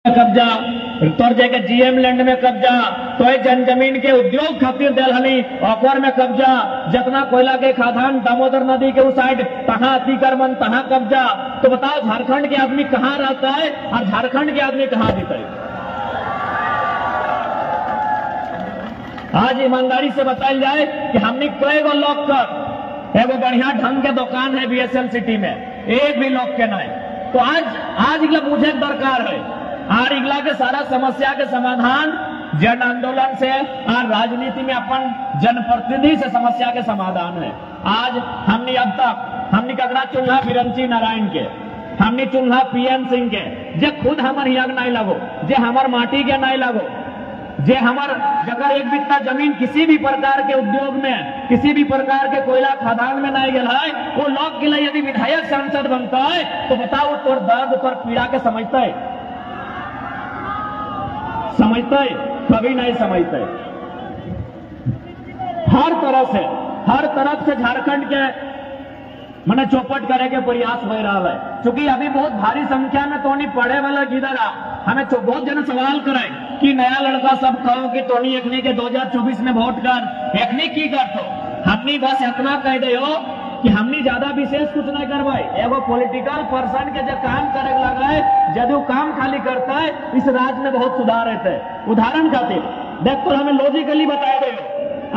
कब्जा तोर जगह जीएम लैंड में कब्जा तो जन जमीन के उद्योग खातिर दिल हली ऑफर में कब्जा जितना कोयला के खादान दामोदर नदी के उस साइड तहां अतिक्रमण तहां कब्जा। तो बताओ झारखंड के आदमी कहां रहता है और झारखंड के आदमी कहां जीता है? आज ईमानदारी से बताया जाए कि हमने कई गो लॉक कर एगो बढ़िया ढंग के दुकान है बीएसएल सिटी में, एक भी लॉक के नहीं। तो आज इगला मुझे दरकार है और इगला के सारा समस्या के समाधान जन आंदोलन से और राजनीति में अपन जनप्रतिनिधि से समस्या के समाधान है। आज हमने अब तक हमने ककड़ा चुनला बिरंची नारायण के, हमने चुनला पीएन सिंह के, जे खुद हमार हियाग नहीं लगो, जे हमार माटी के नहीं लगो, जे हमार अगर एक बित्ता जमीन किसी भी प्रकार के उद्योग में किसी भी प्रकार के कोयला खदान में नहीं गया है, वो लोग के लिए यदि विधायक सांसद बनता है तो बताओ तोर दर्द तोर पीड़ा के समझते कभी नहीं समझते। हर तरफ से झारखंड के मैंने चौपट करे के प्रयास हो रहा है, क्योंकि अभी बहुत भारी संख्या में तोनी पढ़े वाला गिदर हमें बहुत जन सवाल करे कि नया लड़का सब कहो कि तोनी एकनी के 2024 में वोट कर एकनी की करतो। हमनी बस इतना कह दे हो कि हमनी ज्यादा विशेष कुछ नहीं करवाई, एगो पॉलिटिकल पर्सन के जो काम करे लगा है यदि वो काम खाली करता है इस राज्य में बहुत सुधार रहता है। उदाहरण खातिर देख तो हमें लॉजिकली बताए दे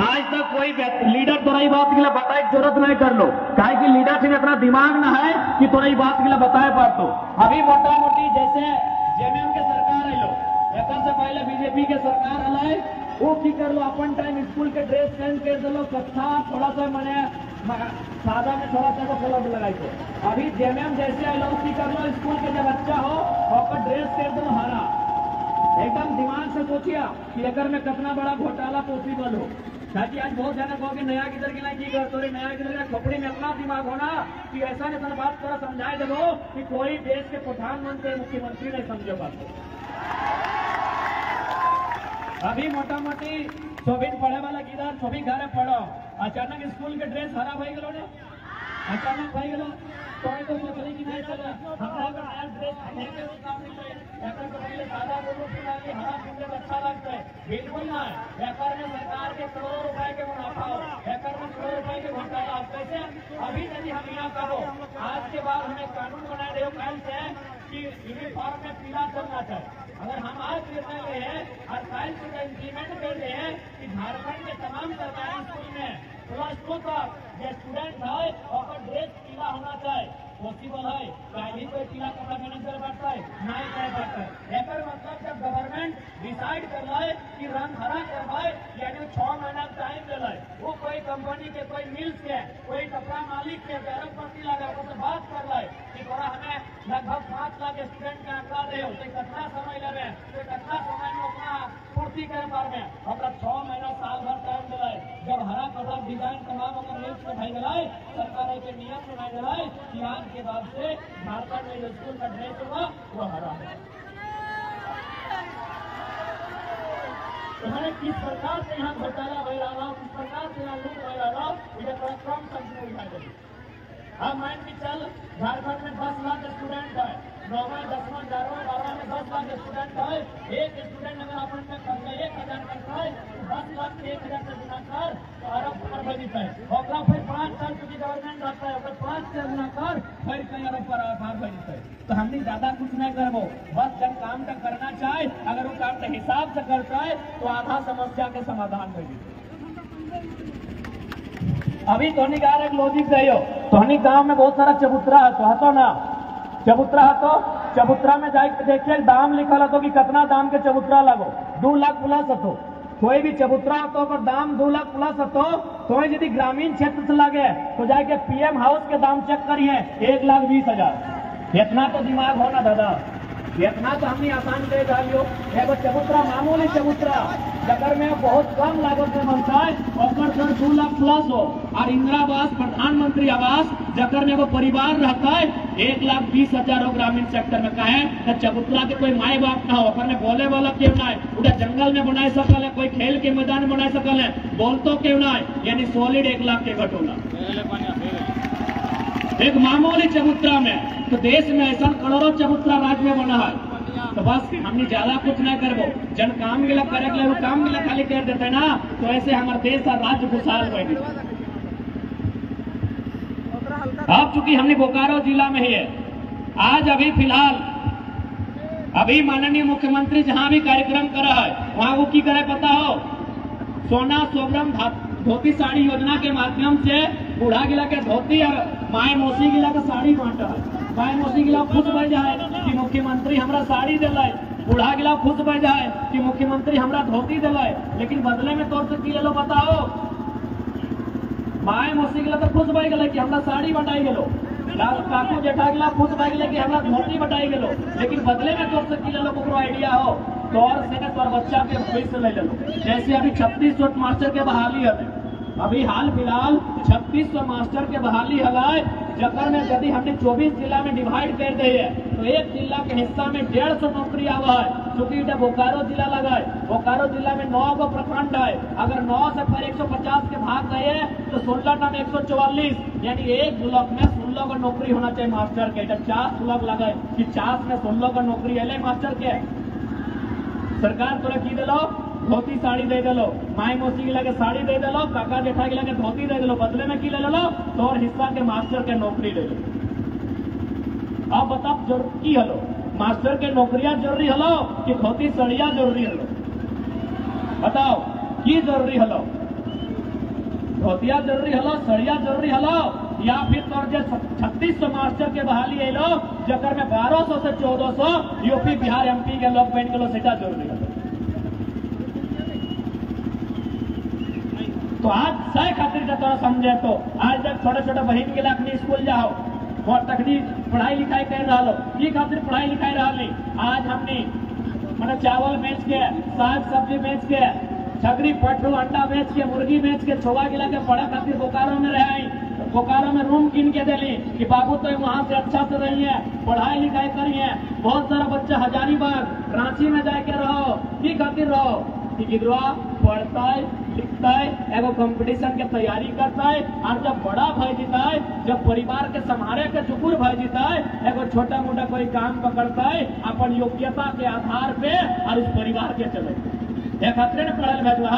आज तक कोई लीडर तोरा ये बात के लिए बताए जरूरत नहीं कर लो, काहे कि लीडर से इतना दिमाग ना है कि तोरा ये बात के लिए बताए पातो। अभी मोटा मोटी जैसे जेएमएम के सरकार है लो, एक से पहले बीजेपी के सरकार है वो की कर लो अपन टाइम स्कूल के ड्रेस चेंज कर दो, कथा थोड़ा सा मैंने सादा में थोड़ा सा कलर लगाई थे। अभी जेएमएम जैसे आई लो की कर लो, स्कूल के जब बच्चा हो और ड्रेस कर दो हरा। एकदम दिमाग से सोचिए कि अगर में कितना बड़ा घोटाला पॉसिबल हो, ताकि आज बहुत जाना कहोगे नया किधर की नहीं की करते रे, नया किधर का खोपड़ी में इतना दिमाग होना कि ऐसा नहीं बात थोड़ा समझाए दो कि कोई देश के प्रधानमंत्री मुख्यमंत्री नहीं समझो बात। अभी मोटा मोटी सोबिन पढ़े वाला किधर सोभी घर पढ़ो, अचानक स्कूल के ड्रेस हरा भाई गलो ने, अचानक भाई गलो तो सोचले कि नहीं चले हमरा का नया ड्रेस हमने के काम नहीं चाहिए, एकर के पहले सादा बोलो कि नहीं हरा पिंडे अच्छा लगता है, बिल्कुल ना। एकर में सरकार के करोड़ों रुपए के मुनाफा हो, एकर में करोड़ों रुपए के घोटाला कैसे? अभी यदि हम यहाँ कहो आज के बाद हमें कानून बनाए रहे हो कल से कि यूनिफॉर्म में पीला चलना चाहिए, अगर हम आज निर्णय ले हैं और कल से इंप्लीमेंट कर रहे हैं कि झारखंड के तमाम सरकारी स्कूल में प्लस टू तक जो स्टूडेंट है और ड्रेस पीला होना चाहिए, पॉसिबल है कहीं कोई पीला कपड़ा में नहीं चल पाता है, नहीं कर पाता है। एकर मतलब जब गवर्नमेंट डिसाइड कर रहा है कि रंग हरा करवाए यानी 6 महीना टाइम ले रहा है, वो कोई कंपनी के कोई मिल्स के कोई कपड़ा मालिक के अरबपति लगा तो बात कर रहा है कि थोड़ा हमें लगभग 5 लाख स्टूडेंट का आंकड़ा दे हो तो कितना समय लगे, तो कितना समय में अपना पूर्ति कर पा रहे हैं। अपना 6 महीना साल भर टाइम दे रहा है, जब हरा कपड़ा डिजाइन तमाम अगर मिल्स में भाई दिलाए सरकार के नियम में भाई दिलाए कि आज के बाद से झारखंड में जो स्कूल का ड्रेस होगा वो हरा है। तो मैंने किस प्रकार से यहाँ घोटाला हो रहा, किस प्रकार से यहाँ लूट हो रहा, मुझे थोड़ा कम समझ में उठाई देगी। अब मान के चल झारखंड में 10 लाख स्टूडेंट है, 9वां 10वां 11वां 12वां में 10 लाख स्टूडेंट है, एक स्टूडेंट अगर अपन का खर्चा 1000 करता है 10 लाख से 1000 से गुना कर तो अरब पर बजट है, और फिर 5 साल की गवर्नमेंट रहता है और 5 से गुना कर फिर कई अरब पर बजट है। तो हमने ज्यादा कुछ नहीं करबो, बस जब काम का करना चाहे अगर वो काम के हिसाब से करता है तो आधा समस्या के समाधान होगी। अभी तोहनी का एक लॉजिक रही तोहनी गांव में बहुत सारा चबूतरा है तो हतो ना, चबूतरा हतो चबूतरा में जाके देखिए दाम लिखल हतो कि कितना दाम के चबूतरा लगो, 2 लाख प्लस हतो। कोई भी चबूतरा हतो पर दाम 2 लाख प्लस हतो, तो यदि ग्रामीण क्षेत्र से लगे तो जाके पीएम हाउस के दाम चेक करिए 1,20,000। इतना तो दिमाग होना दादा, इतना तो हमने आसान दे डालियो। एगो चबूतरा मामूली चबूतरा जगर में बहुत कम लागत में बनता है और 2 लाख प्लस हो, और इंदिरा आवास प्रधानमंत्री आवास जगर में वो परिवार रहता है 1,20,000 हो ग्रामीण सेक्टर में कहे तो चबूतरा के कोई माए बाप ना हो, अगर में बोले वाला क्यों ना है, उधर जंगल में बनाए सकल है, कोई खेल के मैदान बनाए सकल है, बोलतो क्यों ना है, यानी सॉलिड 1 लाख के घटोला एक मामूली चबूतरा में। तो देश में ऐसा करोड़ों चबूतरा राज्य में बना है। तो बस हमने ज्यादा कुछ ना करबो, जन काम गिला करे के लिए काम गिला खाली कर देते ना, तो ऐसे हमारे देश और राज्य खुशहाल होगी। अब चूंकि हमने बोकारो जिला में ही है, आज अभी फिलहाल अभी माननीय मुख्यमंत्री जहां भी कार्यक्रम कर रहा है वहां वो की करे पता हो, सोना सोबरम धोती साड़ी योजना के माध्यम से बूढ़ा गिला के धोती और माए मौसी गिला के साड़ी बांटा है। माए मौसी गिला खुश बढ़ जाए कि मुख्यमंत्री हमरा साड़ी दिलाए, बूढ़ा गिला खुश बढ़ जाए कि मुख्यमंत्री हमरा धोती दिलाए, लेकिन बदले में तौर से की लो बताओ, माए मौसी गिला तो खुश बढ़ गए कि हमरा साड़ी बटाई गेलो, काकू जेठा गिला खुश बढ़ गए कि हमरा धोती बटाई गेलो, लेकिन बदले में तौर से की लो को आइडिया हो तौर से तौर बच्चा के पैसे ले लो। जैसे अभी 3600 मास्टर के बहाली है, अभी हाल फिलहाल 3600 मास्टर के बहाली है, जकर में यदि हमने 24 जिला में डिवाइड कर दी है तो एक जिला के हिस्सा में 150 नौकरी आवा है, चूंकि बोकारो जिला लगा है, बोकारो जिला में 9 गो प्रखंड है, अगर 9 से फिर 150 के भाग गए तो 16 में 144, यानी एक ब्लॉक में 16 को नौकरी होना चाहिए मास्टर के। जब 50 ब्लॉक लगे कि 50 में 16 को नौकरी है मास्टर के, सरकार तोरा की दिलो धोती साड़ी दे दिलो, माई मौसी गिला के साड़ी दे दिलो, काका जेठा गिला के धोती दे दिलो, बदले में की ले लो तो और हिस्सा के मास्टर के नौकरी ले लो। अब बताओ जरूरी हलो मास्टर के नौकरियां जरूरी हलो कि धोती साड़ियां जरूरी हलो, बताओ की जरूरी हलो, धोतिया जरूरी हलो, साड़ियां जरूरी हलो, या फिर तौर 3600 मास्टर के बहाली है लो जकर में 1200 से 1400 यूपी बिहार एमपी के लोग पहन के लो सेटा जरूरी है। तो आज सह खातिर जब तोरा समझे तो आज जब छोटे छोटे बहन के लाखनी स्कूल जाओ और तकनीक पढ़ाई लिखाई कर रहा लो, की खातिर पढ़ाई लिखाई रहा, आज हमने मैंने चावल बेच के, साग सब्जी बेच के, छगरी पटरू अंडा बेच के, मुर्गी बेच के छोवा गिला के पढ़ा खातिर बोकारो में रहे, बोकारो में रूम गिन के दिली कि बाबू तो वहां से अच्छा से रही है, पढ़ाई लिखाई करिए। बहुत सारा बच्चा हजारीबाग रांची में जाके रहो, की खातिर रहो कि गिरवा पढ़ता है लिखता है, एगो कंपटीशन के तैयारी करता है, और जब बड़ा भय जीता है, जब परिवार के संभाले के चुकुर भय जीता है, एगो छोटा मोटा कोई काम पकड़ता है अपन योग्यता के आधार पे और उस परिवार के चले खतरे ने पढ़ल भेजवा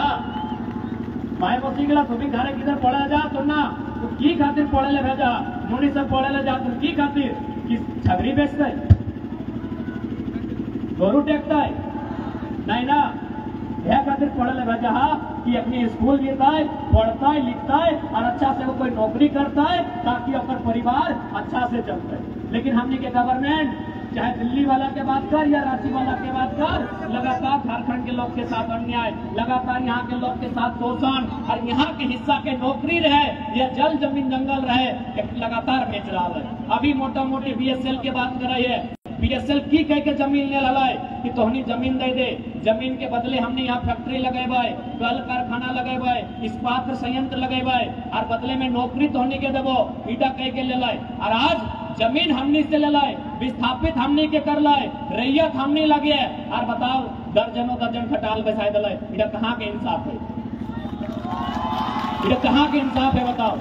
माए मौसी गिला सभी घरे किधर पढ़े जा तो ना तो की खातिर पढ़े ले भेजा, मुनि सब पढ़े ले जा तो की खातिर कि छगरी बेचता है, गोरू टेकता है, नहीं ना, यह खातिर पढ़े ले भेजा कि अपनी स्कूल गिरता है, पढ़ता है लिखता है और अच्छा से वो कोई नौकरी करता है ताकि अपना परिवार अच्छा से चलता है। लेकिन हमने के गवर्नमेंट चाहे दिल्ली वाला के बात कर या रांची वाला के बात कर, लगातार झारखंड के लोग के साथ अन्याय, लगातार यहाँ के लोग के साथ शोषण, और यहाँ के हिस्सा के नौकरी रहे या जल जमीन जंगल रहे लगातार बेच रहा है। अभी मोटा मोटी बीएसएल की बात कर रही है, बीएसएल की कह के जमीन ले ला कि तोहनी जमीन दे दे, जमीन के बदले हमने यहाँ फैक्ट्री लगेबे, कल कारखाना लगेबे, इस्पात संयंत्र लगेबे, और बदले में नौकरी तोहनी के देबो, ईटा कह के ले लाए, और आज जमीन हमने से ले लाए, विस्थापित हमने के कर लाए, रैयत हमने लगे, और बताओ दर्जनों दर्जन खटाल बैठा दिलाए, इधर कहाँ के इंसाफ है, इधर कहाँ के इंसाफ है बताओ,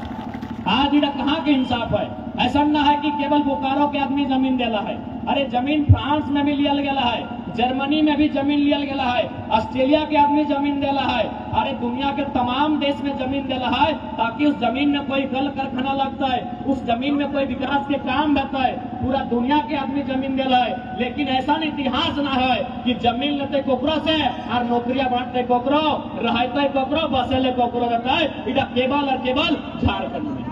आज इधर कहाँ के इंसाफ है। ऐसा ना है कि केवल बोकारो के आदमी जमीन देला है, अरे जमीन फ्रांस में भी लिया गया है, जर्मनी में भी जमीन लिया गया है, ऑस्ट्रेलिया के आदमी जमीन देला है, अरे दुनिया के तमाम देश में जमीन देला है ताकि उस जमीन में कोई कल कारखाना लगता है, उस जमीन में कोई विकास के काम रहता है, पूरा दुनिया के आदमी जमीन देला है। लेकिन ऐसा इतिहास ना है कि जमीन लेते कोकरो से और नौकरियां बांटते कोकरो, रहते कोकरो, बसेले कोकरो रहता है, इधर केवल और केवल झारखंड में,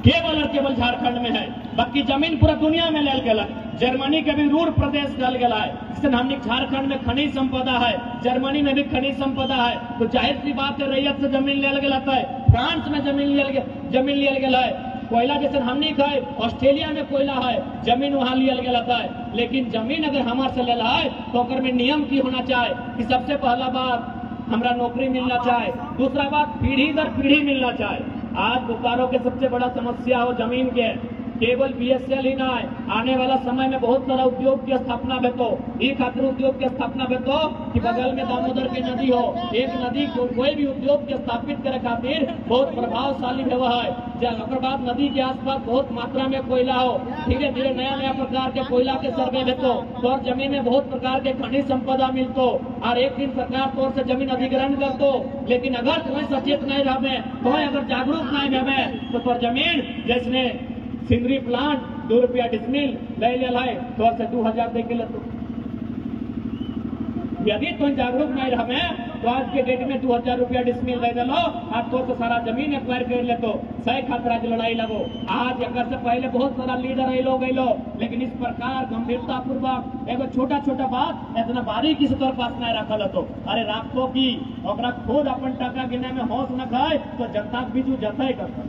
केवल और केवल झारखंड में है, बाकी जमीन पूरा दुनिया में ले गया। जर्मनी के भी रूर प्रदेश डल गया है, इससे हमने झारखंड में खनिज संपदा है, जर्मनी में भी खनिज संपदा है, तो जाहिर सी बात है रैयत से जमीन ले गया है, फ्रांस में जमीन लिया गया है, कोयला जैसे हमने खाए, ऑस्ट्रेलिया में कोयला है, जमीन वहां लिया गया है। लेकिन जमीन अगर हमारे से ले है तो में नियम की होना चाहिए कि सबसे पहला बात हमारा नौकरी मिलना चाहिए, दूसरा बात पीढ़ी दर पीढ़ी मिलना चाहिए। आज बोकारो के सबसे बड़ा समस्या हो जमीन के, केवल बीएसएल ही ना है, आने वाला समय में बहुत सारा उद्योग की स्थापना भेतो, ये खातिर उद्योग की स्थापना भेतो कि बगल में दामोदर की नदी हो, एक नदी को कोई भी उद्योग के स्थापित करे खातिर बहुत प्रभावशाली व्यवहार है। जब बाद नदी के आसपास बहुत मात्रा में कोयला हो, धीरे धीरे नया नया प्रकार के कोयला के सर्वे भेतो, तो और जमीन में बहुत प्रकार के खनिज संपदा मिलतो, और एक दिन सरकार तौर से जमीन अधिग्रहण करतो। लेकिन अगर तुम्हें सचेत नहीं रहे, तुम्हें अगर जागरूक नहीं रहे, तो तुम जमीन जैसे सिंदरी प्लांट 2 रुपया डिसमिल ले है तो से 2000 दे के लेतो। यदि तुम जागरूक नहीं रहे तो आज के डेट में 2000 रुपया डिसमिल दे दलो, आप तो सारा जमीन एक्वायर कर ले तो सही खातिर आज लड़ाई लगो। आज एक से पहले बहुत सारा लीडर अलो गलो, लेकिन इस प्रकार गंभीरता पूर्वक एगो छोटा छोटा बात इतना बारीकी से तौर पास नहीं रखल तो अरे राखो की ओकरा खुद अपन टका गिने में होश न खाए तो जनता के बीच जतई करता।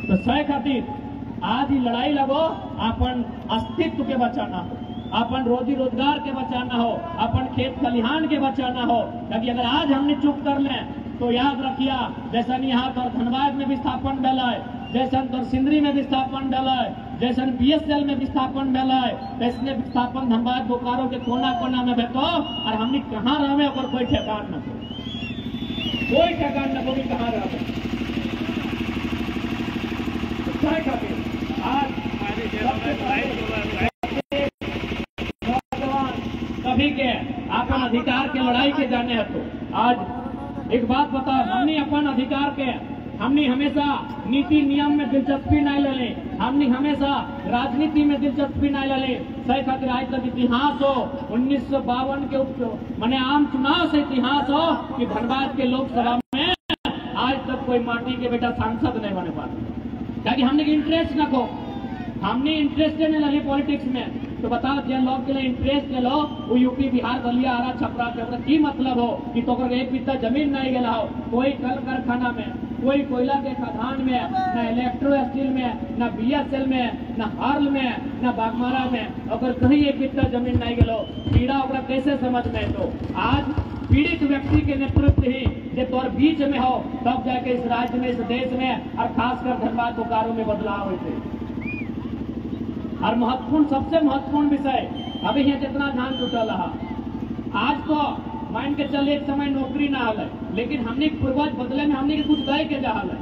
तो सही खातिर आज ही लड़ाई लगो, अपन अस्तित्व के बचाना हो, अपन रोजी रोजगार के बचाना हो, अपन खेत खलिहान के बचाना हो। ताकि अगर आज हमने चुप कर लें तो याद रखिया जैसा यहाँ पर धनबाद में विस्थापन डला है, जैसा तो सिंदरी में विस्थापन डला है, जैसा बीएसएल में विस्थापन डला है, वैसे विस्थापन धनबाद बोकारो के कोना कोना में भेटो और हमने कहाँ रहे और कोई ठेकान न हो, कोई ठेकान न हो कि कहाँ रहे। आज सभी के अपन अधिकार के लड़ाई के जाने हैं। तो आज एक बात बता, हमने अपन अधिकार के हमने हमेशा नीति नियम में दिलचस्पी नहीं ले ली, हमने हमेशा राजनीति में दिलचस्पी नहीं ले ली। सही खातिर आज तक इतिहास हो 1952 के माने आम चुनाव से इतिहास हो कि धनबाद के लोकसभा में आज तक कोई माटी के बेटा सांसद नहीं बने पाते, ताकि हमने इंटरेस्ट न को, हमने इंटरेस्ट नहीं लगे पॉलिटिक्स में। तो बताओ जिन लोग के लिए इंटरेस्ट ले लो वो यूपी बिहार बलिया आरा छपरा के की मतलब हो कि तो एक बित्ता जमीन नहीं गया हो, कोई कल कारखाना में, कोई कोयला के खदान में, न इलेक्ट्रो स्टील में, न बीएसएल में, न हार्ल में, न बागमारा में, अगर कहीं एक बित्ता जमीन नहीं गलो पीड़ा ओकरा कैसे समझ में। तो आज पीड़ित व्यक्ति के नेतृत्व ही जब तौर बीच में हो तब जाके इस राज्य में, इस देश में और खासकर धनबाद बोकारो में बदलाव होते। और महत्वपूर्ण, सबसे महत्वपूर्ण विषय अभी यहाँ जितना ध्यान जुटल रहा, आज तो मान के चल एक समय नौकरी ना है, लेकिन हमने पूर्वज बदले में हमने कुछ दे के जा है,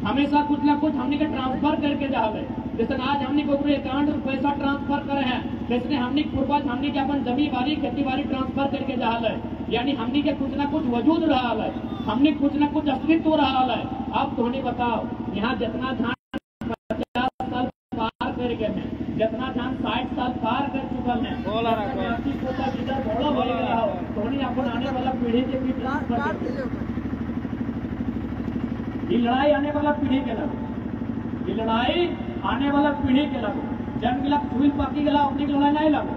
हमेशा कुछ ना कुछ हमने के ट्रांसफर करके जा है। जैसे आज हमने को अकाउंट में पैसा ट्रांसफर करे हैं, वैसे हमने पूर्वज हमने के अपन जमीन बाड़ी खेती बाड़ी ट्रांसफर करके जा है, यानी हमने के कुछ ना कुछ वजूद रहा है, हमने कुछ ना कुछ अस्तित्व रहा है। अब तो हमें बताओ यहाँ जितना धान 50 साल पार कर गए हैं, जितना धान 60 साल पार कर चुका है, अपन आने वाला पीढ़ी के भी लड़ाई आने वाला पीढ़ी के लगो, लड़ाई आने वाला पीढ़ी के लगो, जन गिला फूल पकी गला अपनी लड़ाई नहीं लगो,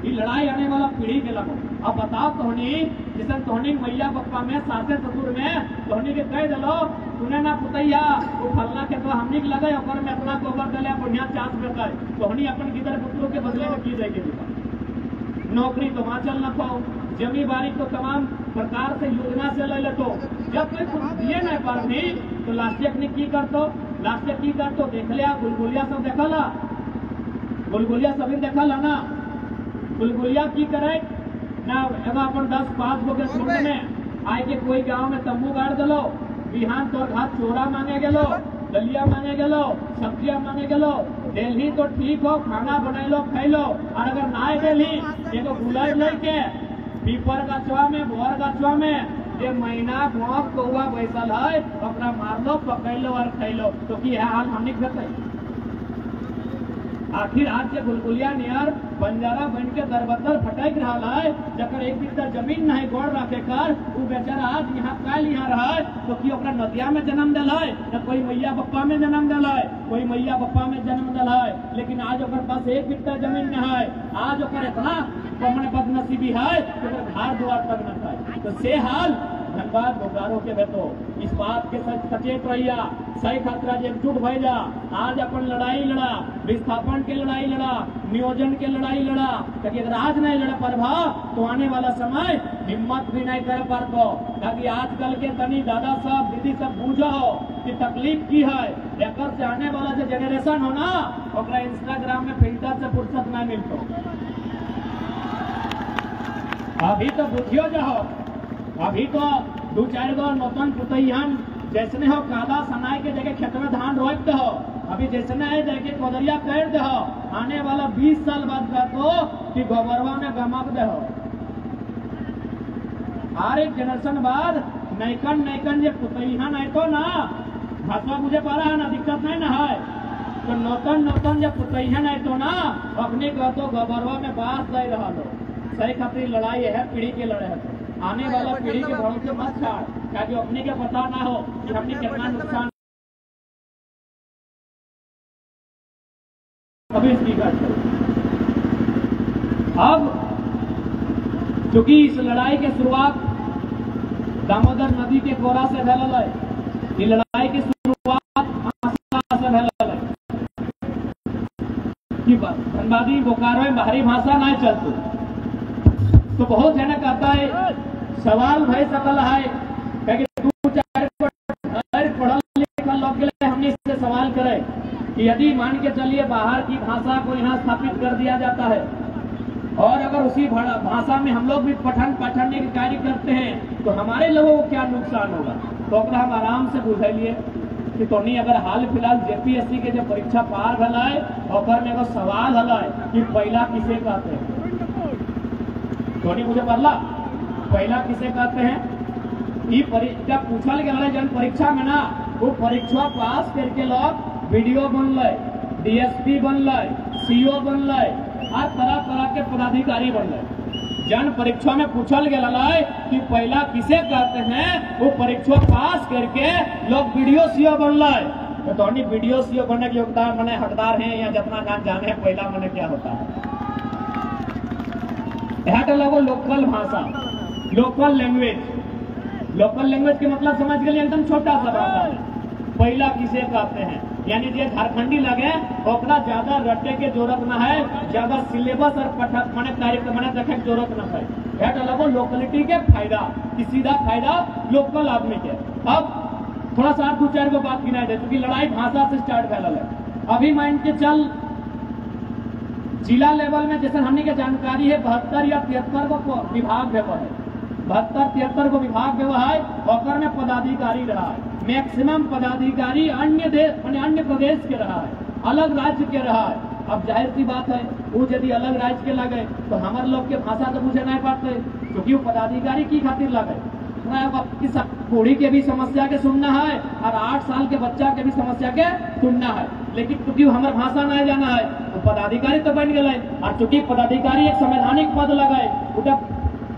ये लड़ाई आने वाला पीढ़ी के लगो। अब बताओ तोहनी जैसे तोहनी मैया पप्पा में सासे ससुर में तोहनी के कह दिलो तूने ना पुतैया वो फलना के तो हमनी के लगे और में अपना गोबर डले बढ़िया चांस बेटा तोहनी अपन गिदर पुत्रों के बदले में की जाएगी। नौकरी तो वहां चल न पाओ, जमी बारी तो तमाम प्रकार से योजना से ले ले, तो जब तक कुछ दिए नहीं पारनी तो लास्टिक ने की करतो, लास्टिक की करतो देख लिया गुलगुलिया सब देखला, गुलगुलिया सभी देखल है ना, गुलगुलिया की करे ना एगो अपन 10-5 गो के झुंड में आए के कोई गांव में तंबू गाड़ दिलो, बिहान तो घाट चोरा मांगे गेलो, दलिया मांगे गेलो, सब्जियां मांगे गेलो, दिल्ली तो ठीक हो खाना बनैलो खैलो, और अगर ना दिल्ली एगो गुलाब लेके पीपर गछवा में भोर गछवा में जे महीना भोग कौआ बैसल है ओकरा मारलो पकड़लो और खैलो, तो की हाल हमने करते। आखिर आज के गुलगुलिया नियर बंजारा बन के दरबदर फटक रहा है, जकर एक बित्ता जमीन नहीं गोड़ रखे कर वो बेचारा आज यहाँ काल यहाँ रहा तो कि ओकरा नदिया में जन्म दिल है, न कोई मैया बप्पा में जन्म दिल है, कोई मैया बप्पा में जन्म दिल है, लेकिन आज ओकर पास एक बित्ता जमीन में है, आज ओकर इतना बदनसीबी है कि घर द्वार तक न है। तो से हाल धनबाद बोकारो के बेटो इस बात के सचेत रहिया, सही खतरा एकजुट भय जा। आज अपन लड़ाई लड़ा, विस्थापन के लड़ाई लड़ा, नियोजन के लड़ाई लड़ा, क्योंकि अगर आज नहीं लड़ पारभा तो आने वाला समय हिम्मत भी नहीं कर पारबो। क्योंकि आजकल के तनी दादा सब दीदी सब बूझो कि तकलीफ की है, एक से आने वाला जो जनरेशन हो ना ओकरा इंस्टाग्राम में फिल्टर से फुर्सत नहीं मिलतो। अभी तो बुझियो जाओ, अभी तो 2-4 गो नौतन पुतैहन जैसने हो काला सनाई के जगह खेत में धान रोप दे हो, अभी जैसने है जगह कोदरिया कर दे हो, आने वाला 20 साल बाद का तो कि गोबरवा में गमक दे हो। हर एक जनरेशन बाद नैकन ये पुतैहन है तो ना भाषा मुझे पा रहा है ना, दिक्कत नहीं ना है। तो नौतन जब पुतैहन है तो ना अपने को तो गोबरवा में बांस दे रहा लो। सही खातिर लड़ाई है, पीढ़ी के लड़े है। आने वाला पीढ़ी के भरोसे मत छाड़, ताकि अपने के पता ना हो कि हमने कितना नुकसान। अभी इसकी बात करें। अब चूंकि इस लड़ाई के शुरुआत दामोदर नदी के कोरा से भैल है, ये लड़ाई की शुरुआत भाषा से भैल है कि धनबादी बोकारो में बाहरी भाषा नहीं चलती। तो बहुत जन कहता है सवाल भय सकल है, क्योंकि 2-4 पढ़ल लिखल लोग के हमने इससे सवाल करे कि यदि मान के चलिए बाहर की भाषा को यहाँ स्थापित कर दिया जाता है और अगर उसी भाषा में हम लोग भी पठन पाठन के कार्य करते हैं तो हमारे लोगों को क्या नुकसान होगा। तो हम आराम से बुझे लिए कि तोनी अगर हाल फिलहाल जेपीएससी के जो परीक्षा पार भला है और में एगो सवाल हल है कि पहला किसे कहते हैं, तोनी मुझे पढ़ला पहला किसे कहते हैं। ये परीक्षा पूछल गया जन परीक्षा में ना वो परीक्षा पास करके लोग वीडियो बनल, डीएसपी बनल, सीओ बनल, हर तरह के पदाधिकारी बनल। जन परीक्षा में पूछल गया कि पहला किसे कहते हैं, वो परीक्षा पास करके लोग वीडियो सीओ बनल। तो तोनी वीडियो सीओ बनने के योगदान मने हकदार हैं या जितना नाम जाने पहला मने क्या होता है। यहाँ तो लोगों लोकल भाषा, लोकल लैंग्वेज के मतलब समझ गए एकदम छोटा सा भाषा है। पहला किसे कहते हैं यानी जो झारखंडी लगे ओकरा ज्यादा रटे के जरूरत न है, ज्यादा सिलेबस और पठक मने कार्यक्रम मने देखे के जरूरत न है। यहाँ तो लोगों लोकलिटी के फायदा की सीधा फायदा लोकल आदमी के। अब थोड़ा सा 2-4 को बात गिनाई दे, क्योंकि लड़ाई भाषा से स्टार्ट फैलल है। अभी मान के चल जिला लेवल में जैसे हमने के जानकारी है 72 या 73 को विभाग व्यवहार है, 72-73 को विभाग व्यवहार है और में पदाधिकारी रहा है। मैक्सिमम पदाधिकारी अन्य प्रदेश के रहा है, अलग राज्य के रहा है। अब जाहिर सी बात है वो यदि अलग राज्य के लगे तो हमारे लोग के भाषा तो मुझे नहीं पाते, क्योंकि वो पदाधिकारी की खातिर लगे। बूढ़ी के भी समस्या के सुनना है और 8 साल के बच्चा के भी समस्या के सुनना है, लेकिन क्योंकि हमारे भाषा नहीं जाना है तो पदाधिकारी तो बन गए। और चूंकि पदाधिकारी एक संवैधानिक पद लगे,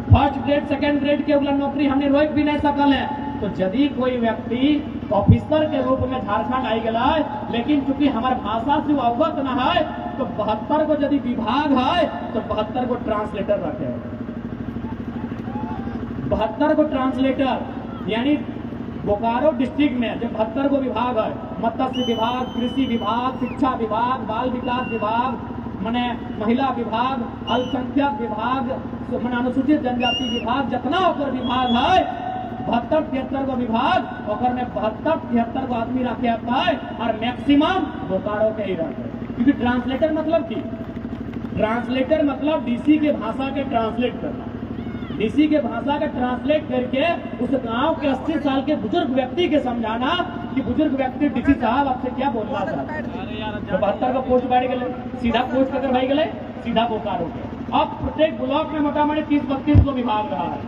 फर्स्ट ग्रेड सेकंड ग्रेड के नौकरी हमने रोक भी नहीं सकल है। तो यदि कोई व्यक्ति ऑफिसर के रूप में झारखंड आई गया है, लेकिन चूंकि हमारे भाषा से अवगत न है तो 72 को यदि विभाग है तो 72 को ट्रांसलेटर रखे, 72 को ट्रांसलेटर। यानी बोकारो डिस्ट्रिक्ट में जो 72 को विभाग है, मत्स्य विभाग, कृषि विभाग, शिक्षा विभाग, बाल विकास विभाग, मने महिला विभाग, अल्पसंख्यक विभाग, मने अनुसूचित जनजाति विभाग, जितना ओकर विभाग है 72-73 को विभाग और में 72-73 को आदमी रखे आता है और मैक्सिमम बोकारो के ही रहते हैं। क्योंकि ट्रांसलेटर मतलब की, ट्रांसलेटर मतलब डीसी के भाषा के ट्रांसलेट करना, डीसी के भाषा का ट्रांसलेट करके उस गांव के 80 साल के बुजुर्ग व्यक्ति के समझाना कि बुजुर्ग व्यक्ति डीसी साहब आपसे क्या बोलना चाहते हैं। तो 72 का पोस्ट बढ़ गए, सीधा पोस्ट अगर भाई गए सीधा बोकारो के। अब प्रत्येक ब्लॉक में मोटा मोटी 30-32 को विभाग रहा है।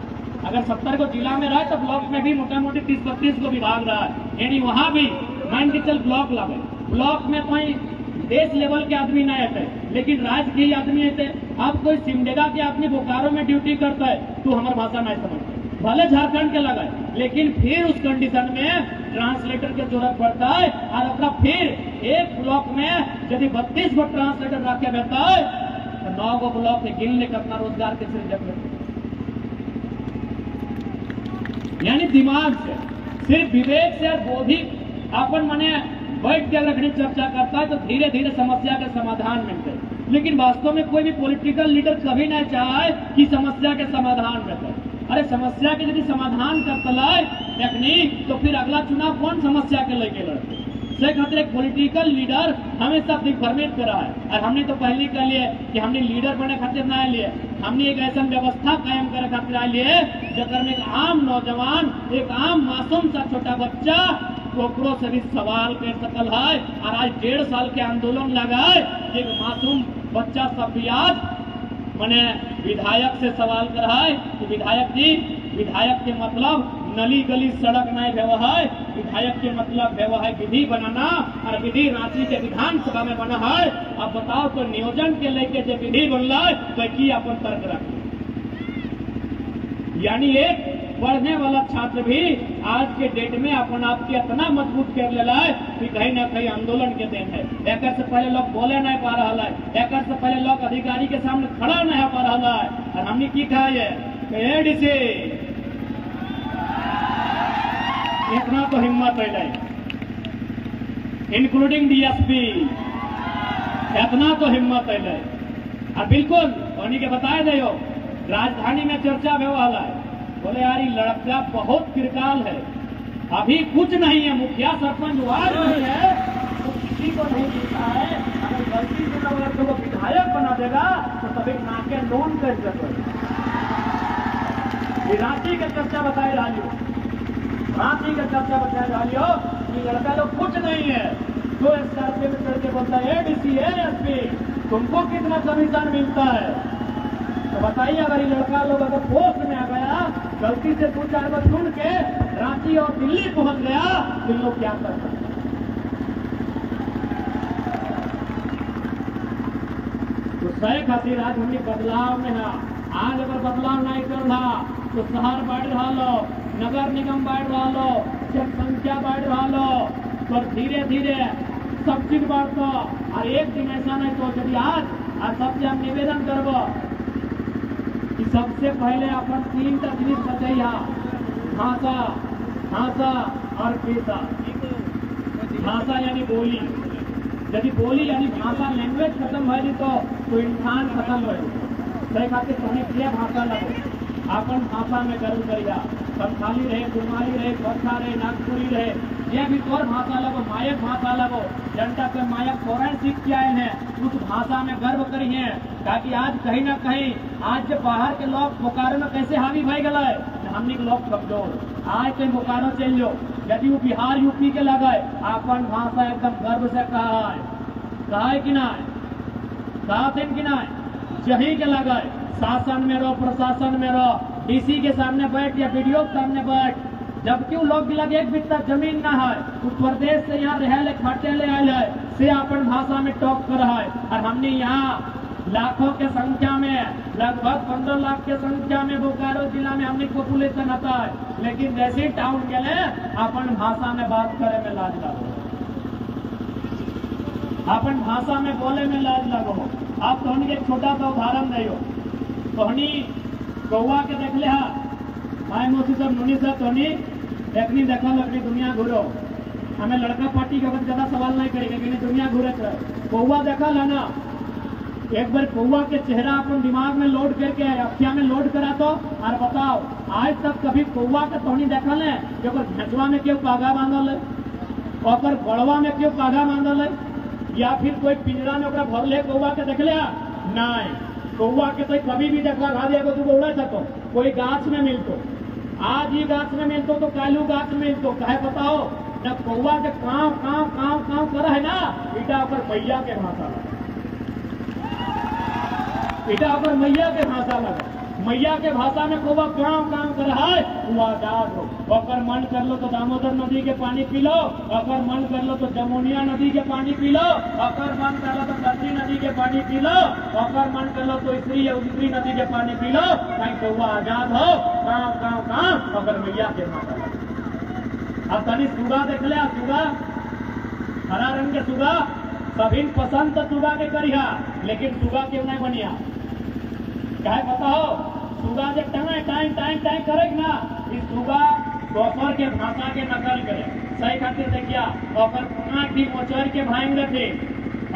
अगर 70 को जिला में रहा तो ब्लॉक में भी मोटा मोटी 30-32 को विभाग रहा है। यानी वहां भी मान के चल ब्लॉक लगे, ब्लॉक में कोई देश लेवल के आदमी नहीं आते लेकिन राज्य के आदमी आते। अब कोई सिमडेगा के आदमी बोकारो में ड्यूटी करता है तो हमारी भाषा नहीं समझते, भले झारखंड के लगा, लेकिन फिर उस कंडीशन में ट्रांसलेटर की जरूरत पड़ता है। और फिर एक ब्लॉक में यदि 32 को ट्रांसलेटर रखे रहता है तो 9 को ब्लॉक गिन ले अपना रोजगार के सृजक। यानी दिमाग से, सिर्फ विवेक से और बौद्धिक अपन मने बैठ के रखने चर्चा करता है तो धीरे धीरे समस्या के समाधान मिलते हैं। लेकिन वास्तव में कोई भी पॉलिटिकल लीडर कभी नहीं चाहे कि समस्या के समाधान मिलते। अरे समस्या के यदि समाधान करता है टेक्निक तो फिर अगला चुनाव कौन समस्या के लेके लड़ते। से खातिर एक पॉलिटिकल लीडर हमेशा दिग्भ्रमित करा है। और हमने तो पहले कर लिए कि हमने लीडर बने खातिर ना लिए, हमने एक ऐसा व्यवस्था कायम करे खातिर आ लिए जकर में एक आम नौजवान, एक आम मासूम सा छोटा बच्चा ओकरो से भी सवाल कर सकल है। और आज 1.5 साल के आंदोलन लगा है, एक मासूम बच्चा सब भी आज मैंने विधायक से सवाल कर रहा है कि विधायक जी, विधायक के मतलब नली गली सड़क नहीं व्यवहार है, विधायक के मतलब व्यवहार है विधि बनाना, और विधि रांची के विधानसभा में बना है। अब बताओ तो नियोजन के लेके जो विधि बनला है वही अपन तर्क रख, यानी एक पढ़ने वाला छात्र भी आज के डेट में अपन आप के इतना मजबूत कर लेला है कि कहीं ना कहीं आंदोलन के देन है। एक से पहले लोग बोले नहीं पा रहा है, एक से पहले लोग अधिकारी के सामने खड़ा नहीं पा रहा है। और हमने की कहा है डीसी इतना तो हिम्मत है, इंक्लूडिंग डीएसपी इतना तो हिम्मत है। और बिल्कुल उन्हीं के बताए दे राजधानी में चर्चा व्यवहार है, बोले यार ये लड़का बहुत किरकाल है, अभी कुछ नहीं है, मुखिया सरपंच वार्ड नहीं है तो किसी को नहीं मिलता है। अगर गलती से अगर तो वो विधायक बना देगा तो सभी नाके लोन कर सकते। रांची का चर्चा बताए डालियो, रांची का चर्चा बताए डालियो कि लड़का लोग कुछ नहीं है। तो स्कॉर्पियो में चढ़ के बोलता है डीसी एसपी तुमको कितना कमीशन मिलता है। तो बताइए अगर ये लड़का लोग अगर पोस्ट में आ गया, गलती से 2-4 बार सुन के रांची और दिल्ली पहुंच गया तो लोग क्या कर सकते। तो सही खातिर आज हमने बदलाव में है। आज अगर बदलाव नहीं कर रहा तो शहर बढ़ रहा लो, नगर निगम बढ़ रहा लो, जनसंख्या बढ़ रहा लो, तो धीरे धीरे सब चीज बढ़ता। और एक दिन ऐसा नहीं तो यदि आज सबसे हम निवेदन करबो कि सबसे पहले अपन 3 चीज बचैया, भाषा, भाषा और पेशा। भाषा यानी बोली, यदि बोली यानी भाषा लैंग्वेज खत्म है तो इंसान खत्म हो। सही खातिर तुम्हें प्रिय भाषा लगो, अपन भाषा में गर्व करिया। संथाली रहे, कुमारी रहे, गोरखा रहे, नागपुरी रहे, ये भी तोर भाषा लगो, मायक भाषा लगो। जनता के मायक फौरन सीख के आए हैं, उस भाषा में गर्व करिए। ताकि आज कहीं ना कहीं आज जब बाहर के लोग बोकारो में कैसे हावी भय गए, हमने के लोग कमजोर। आज तो बोकारो चल लो, यदि वो बिहार यूपी के लगे अपन भाषा एकदम गर्व से कहा है कि ना, कहा थे कि ना, यही के लगे शासन में रहो, प्रशासन में रहो, डीसी के सामने बैठ या वीडियो के सामने बैठ। जबकि लोग लगे एक बिस्ता जमीन ना है, उस प्रदेश से यहाँ रहे खटे ले आए है, से अपन भाषा में टॉप कर रहा है। और हमने यहाँ लाखों के संख्या में, लगभग 15 लाख के संख्या में बोकारो जिला में हमने पॉपुलेशन आता है, लेकिन जैसे टाउन के लिए अपन भाषा में बात करे में लाज लगो, अपन भाषा में बोले में लाज लगो। आप तो एक छोटा सा उदाहरण दो, तोहनी कौआ के देख ले माए मोसी सब नुनी सब तोहनी देखनी देखा अपनी दुनिया घूरो। हमें लड़का पार्टी के वक्त ज्यादा सवाल नहीं करेंगे कि दुनिया घूरे कौआ देखा है ना। एक बार कौआ के चेहरा अपन दिमाग में लोड करके अखिया में लोड करा तो और बताओ आज तक कभी कौआ के तोहनी देखल है कि घेचवा में क्यों पागा बांधल है, और गड़वा में क्यों पागा बांधल है, या फिर कोई पिंजरा में भर ले कौआ के देख लिया नहीं। कौआ के तो कभी भी देखा घा दिया तो उड़ा सको, कोई गाछ में मिलतो, आज ही गाछ में मिलतो तो कालू गाछ में मिलतो। कहे बताओ न कौआ के काव काव काव काव कर है ना, इटा पर मैया के भाषा लगा, इटा पर मैया के भाषा लगा। मैया के भाषा में कौआ काम काम कर रहा है, वो आजाद हो। अगर मन कर लो तो दामोदर नदी के पानी पी लो, अगर मन कर लो तो जमुनिया नदी के पानी पी लो, अगर मन कर लो तो गंदी नदी के पानी पी लो, अगर मन कर लो तो इसरी या उसरी नदी के पानी पी लो। कहीं कौआ आजाद हो, काम काम काम, अगर मैया के भाषा लगा। अब तनी सुगा देख ले, सुगा हरा रंग के सुगा सभी पसंद तो सुगा के करिया, लेकिन सुगा क्यों नहीं बनिया क्या बताओ। सुगा जब टाइम टाइम टाइम टाइम करेगा ना, इस सुगा तो ओकर के भाषा के नकल करे। सही खातिर देखिया ओकर आँख भी मोचर के भांग देते,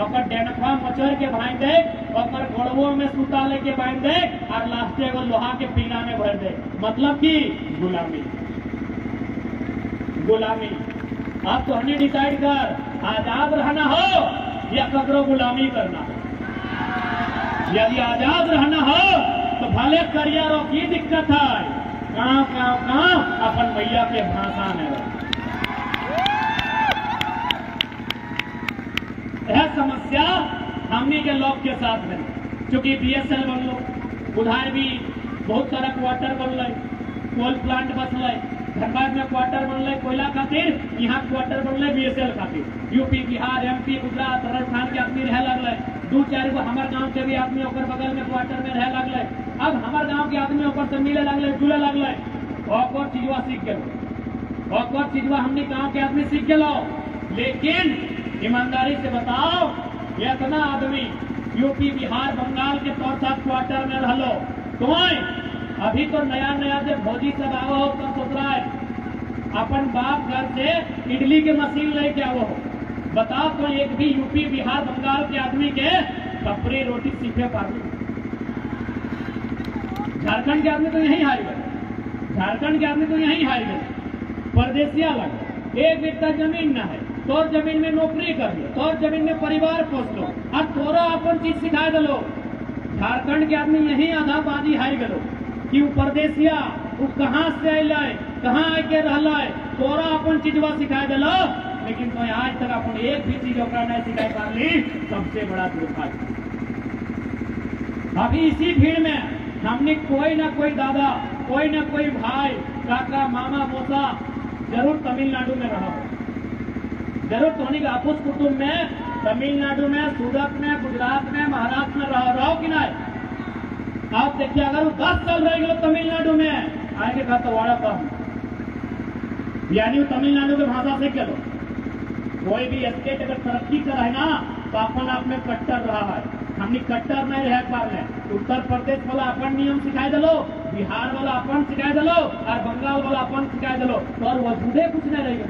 ओकर डेनखा मोचर के भांग दे, ओकर गोड़वो में सूता लेके बांध दे और लास्ट एगो लोहा के पीना में भर दे। मतलब कि गुलामी। गुलामी। अब तो हमें डिसाइड कर आजाद रहना हो या ककरो गुलामी करना हो। यदि आजाद रहना हो तो भले करियर की दिक्कत है, कहाँ अपन मैया के भाषा में रहो। यह समस्या हमनी के लोग के साथ में, चूंकि बीएसएल बनलो, उधार भी बहुत सारा क्वार्टर बनल, कोल प्लांट बसल, धनबाद में क्वार्टर बनल कोयला खातिर, यहाँ क्वार्टर बनल बीएसएल खातिर। यूपी, बिहार, एमपी, गुजरात, राजस्थान के आदमी रह लगल, 2-4 गो हमारे गांव के भी आदमी ओकर बगल में क्वार्टर में रह लगल। अब हमारे गांव के आदमी ओकर से मिले लगल, जुड़े लगल, और चीजवा सीख गए, और चीजवा हमने गांव के आदमी सीख गए। लेकिन ईमानदारी से बताओ, इतना आदमी यूपी, बिहार, बंगाल के 5-7 क्वार्टर में रहो, तो अभी तो नया नया जब भौजी सब आवो हो तो सोच रहा है अपन बाप घर से इडली के मशीन लेके आवो हो। बताओ तो एक भी यूपी, बिहार, बंगाल के आदमी के कपड़े रोटी सीखे पाते। झारखंड के आदमी तो यही हार गए, झारखंड के आदमी तो यही हार गए। परदेसिया लगे, एक बिट्टा जमीन न है, तोर जमीन में नौकरी कर लो, तोर जमीन में परिवार पोस लो, और तोरा अपन चीज सिखा दलो। झारखंड के आदमी यही आधा बाजी हार गलो कि वो परदेसिया वो कहाँ से अल, कहाँ आके रहल, तोरा अपन चीजवा सिखा दिलो। लेकिन तो आज तक अपन एक भी चीज ओकरा नहीं सिखाई पारली, सबसे बड़ा दुर्भाग्य। अभी इसी भीड़ में हमने कोई ना कोई दादा, कोई ना कोई भाई, काका, मामा, मौसा जरूर तमिलनाडु में रहा, जरूर धोनी का आपस कुटुंब में तमिलनाडु में, सूरत में, गुजरात में, महाराष्ट्र में रहो कि नहीं। आप देखिए अगर वो 10 साल रह गए तमिलनाडु में, आगे का तो वाड़ा कम, यानी वो तमिलनाडु के भाषा से चलो। कोई भी स्टेट अगर तरक्की कर है ना तो अपन आप में कट्टर रहा है, हमने कट्टर नहीं रह पा रहे। उत्तर प्रदेश वाला अपन नियम सिखाई दलो, बिहार वाला अपन सिखाई दलो, और बंगाल वाला अपन सिखाई दलो, तो और वजूदे कुछ नहीं रह गए।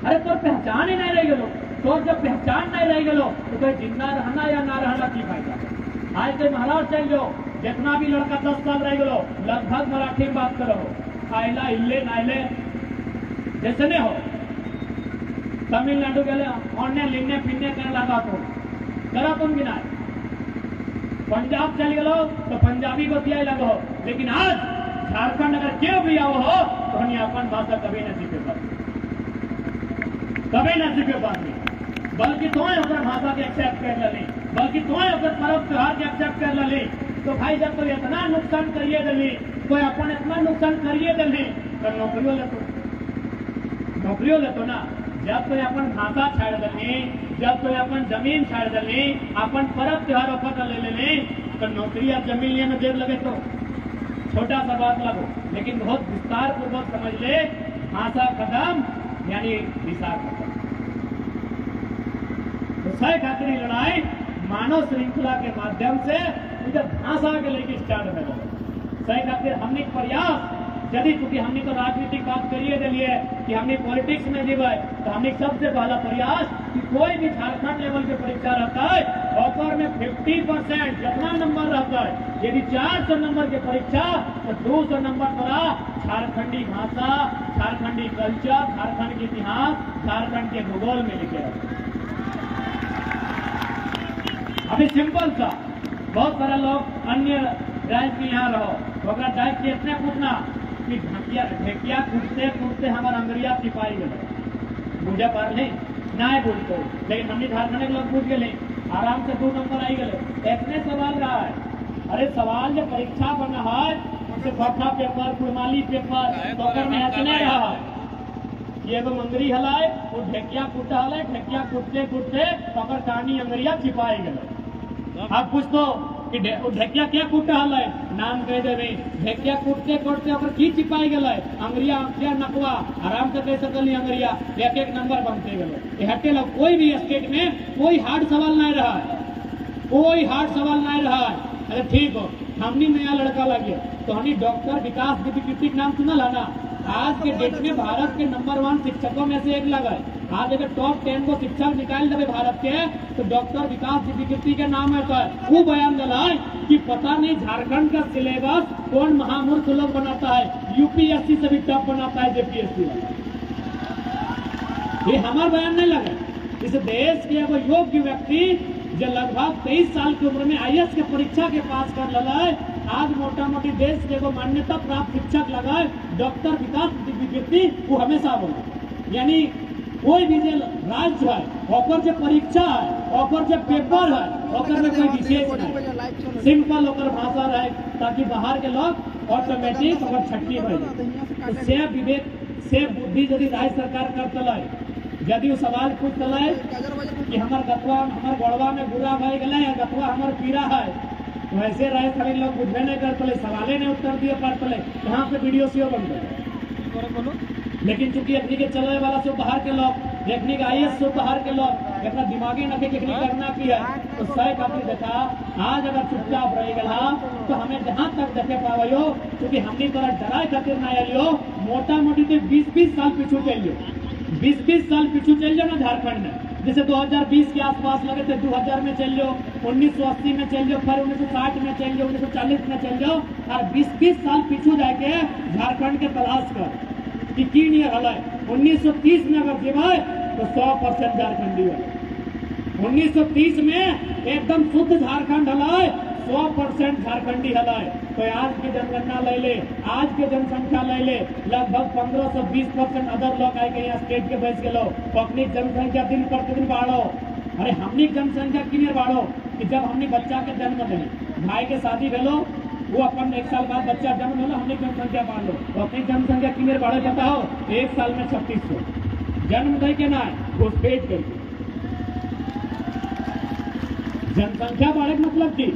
अरे तो पहचान ही नहीं रह गए, तो जब पहचान नहीं रह गए तो कोई जिंदा रहना या ना रहना की फायदा। आज के महाराज चल जाओ, जितना भी लड़का 10 साल रह गए लगभग मराठी में बात करो, आयला इल्ले नाइले जैसे नहीं हो। तमिलनाडु गए औरने लिन्ने पिन्ने करने लगा तो करा तुम गिना। पंजाब चल गए तो पंजाबी को दिया लगो, लेकिन आज झारखंड अगर क्यों भी आओ हो तो हम अपन भाषा कभी न सीखे पाते, कभी न सीखे पाते। बल्कि तुम्हें अगर भाषा के एक्सेप्ट कर ली, बल्कि तुम्हें अगर पर्व त्योहार के एक्सेप्ट कर ली, तो भाई जब तो इतना नुकसान करिए दिली, तो अपन इतना नुकसान करिए दिली, तो नौकरियों ले, तो नौकरियों ले तो ना। जब तो अपन भाषा छाड़ दिली, जब तो अपन जमीन छाड़ दिली, अपन पर्व त्योहार ऊपर ले लेली, तो नौकरी और जमीन लेने देर लगे तो छोटा सा बात लगो, लेकिन बहुत विस्तार पूर्वक समझ ले। भाषा खत्म यानी दिशा खत्म। तो सही खातिर लड़ाई मानव श्रृंखला के माध्यम से इधर भाषा के लेके स्टार्ट हो गए। सही खातिर हमने प्रयास यदि, क्योंकि हमने तो राजनीतिक बात करिए दिलिए कि हमने पॉलिटिक्स में जीवे, तो हमने सबसे पहला प्रयास कि कोई भी झारखंड लेवल की परीक्षा रहता है ऑफर में 50% जितना नंबर रहता है, यदि 400 नंबर की परीक्षा तो 200 नंबर पड़ा झारखंडी भाषा, झारखंडी कल्चर, झारखंड के इतिहास, झारखंड के भूगोल में लिखे। अभी सिंपल सा, बहुत सारे लोग अन्य राज्य के यहाँ रहो तो अगर डाइट के इतने पूछना कि ढेकिया कूटते कूटते हमारा अंगरिया सिपाही गए, मुझे पर नहीं ना बोलते, लेकिन हमने झारखंड के लोग पूछ गए, आराम से 2 नंबर आई गए। इतने सवाल रहा है, अरे सवाल जो परीक्षा बना है उनसे भट्ठा पेपर, कुड़माली पेपर तो में इतने रहा है। ये एगो मंगरी हलाए वो ढेकिया कूटा हलाए, ढेकिया कूटते कूटते तो कहानी अंगरिया छिपाई गए। आप पूछ दो कि ढेकिया क्या कूटा हलाए, नाम कह देवे, ढेकिया कूटते कूटते और की छिपाई गए, अंगरिया अंकिया नकवा आराम से कह सकली, अंगरिया एक एक नंबर बनते गए। हटे लोग कोई भी स्टेट में कोई हार्ड सवाल नहीं रहा है, कोई हार्ड सवाल नहीं रहा है। अरे ठीक हो, हमने नया लड़का लगे तो हमने डॉक्टर विकास विधि नाम सुना ला ना, आज के डेट में भारत के नंबर 1 शिक्षकों में से एक लगा है। आज अगर टॉप 10 को शिक्षक निकाल देवे भारत के तो डॉक्टर विकास द्विवेदी के नाम है। वो बयान दिला है कि पता नहीं झारखंड का सिलेबस कौन महामूर्ख लोग बनाता है, यूपीएससी से भी टॉप बनाता है जेपीएससी वाला। ये हमारा बयान नहीं लगा। इस देश के वो योग्य व्यक्ति जो लगभग 23 साल की उम्र में आईएएस के परीक्षा के पास कर लगा है, आज मोटा मोटी देश के वो मान्यता प्राप्त शिक्षक लगा है डॉक्टर विकास द्विवेदी। वो हमेशा बोला यानी कोई भी जो राज्य है और जो परीक्षा है और जो पेपर है और में कोई विशेष नहीं, सिंपल होकर भाषा रहे ताकि बाहर के लोग ऑटोमेटिक और छट्टी बजे से विवेक से बुद्धि यदि राज्य सरकार करता है, यदि वो सवाल पूछता है कि हमार गतवा हमार गोड़वा में बुरा भाई गए या गतवा हमार पीड़ा है, तो ऐसे रहे सभी लोग बुझे नहीं करते, सवाले नहीं उत्तर दिए पाते, यहाँ पे वीडियो सीओ बन गए। लेकिन चूंकि अपनी के चलने वाला सब बाहर के लोग, अपनी के आईएएस सब बाहर के लोग अपना दिमागी नफे की करना की है, तो सही काफी देखा आज अगर चुपचाप रह गया तो हमें जहाँ तक देखे पावो, क्योंकि हमने तरह डराए खातिर ना आलियो, मोटा मोटी तो 20-20 साल पीछू चलियो, 20-20 साल पीछू चल जाओ ना झारखंड में। जैसे 2020 के आसपास लगे थे, 2000 में चल जाओ, 1980 में चल जाओ, फिर 1960 में चल जाओ, 1940 में चल जाओ, और 20-20 साल पीछू जाके झारखंड के तलाश कर कि की नहीं हल है। 1930 में अगर जीवाए तो 100% झारखंडी है। 1930 में एकदम शुद्ध झारखंड हलाए, 100% झारखंडी हलाए। तो आज की जनगणना ले ले, आज के जनसंख्या ले ले, लगभग 15 से 20% अदर लोग आए यहाँ स्टेट के बैच के लोग। अपनी जनसंख्या दिन प्रतिदिन बढ़ो। अरे हमनी जनसंख्या किन्हें बढ़ो कि जब हमने बच्चा के जन्म दिले, भाई के शादी भेलो, वो अपन 1 साल बाद बच्चा जन्म होना, हमने जनसंख्या बढ़ लो। तो अपनी जनसंख्या किन्हें बढ़े बताओ, 1 साल में 3600 जन्म दे के ना घुसपैठ करके जनसंख्या बढ़े मतलब की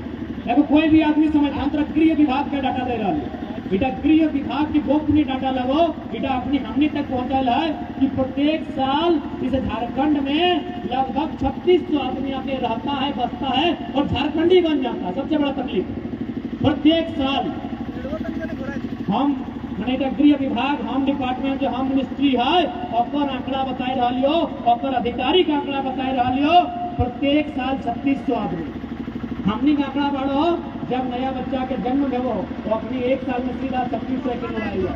देखो कोई भी आदमी समझ गृह विभाग का डाटा दे रहा है, बेटा गृह विभाग की गोपनीय डाटा लगो, बेटा अपनी हमने तक पहुंचल है कि प्रत्येक साल इस झारखंड में लगभग 3600 आदमी आके रहता है, बसता है और झारखंडी बन जाता है। सबसे बड़ा तकलीफ प्रत्येक साल हम मैंने गृह विभाग, हम डिपार्टमेंट जो हम मिनिस्ट्री है और आंकड़ा बताए रहा लियो, और अधिकारी का आंकड़ा बताए रहा लियो, प्रत्येक साल 3600 आदमी। हमने आंकड़ा बढ़ो, जब नया बच्चा के जन्म देवो तो अपनी 1 साल में सीधा 3600 की लड़ाई है।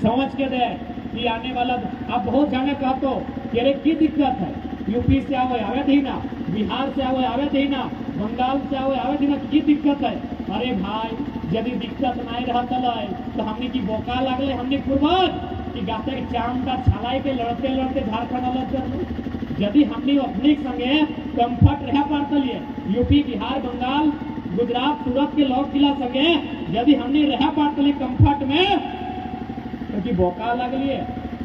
समझ के दे कि आने वाला अब बहुत जाने का तो तेरे की दिक्कत है, यूपी से आवे आवे थी ना, बिहार से आवे थी ना, बंगाल से आवे थी ना, की दिक्कत है। अरे भाई यदि दिक्कत नहीं रहता है तो हमने की बोका लगले, हमने पूर्वज कि गाते के चाम का छलाई के लड़ते लड़ते झारखंड अलग कर लो। यदि हमने अपने संगे कंफर्ट रह पाते लिए यूपी, बिहार, बंगाल, गुजरात, सूरत के लोग किला संगे यदि हमने रह पाते लिए कंफर्ट में, तो बोका लग लिए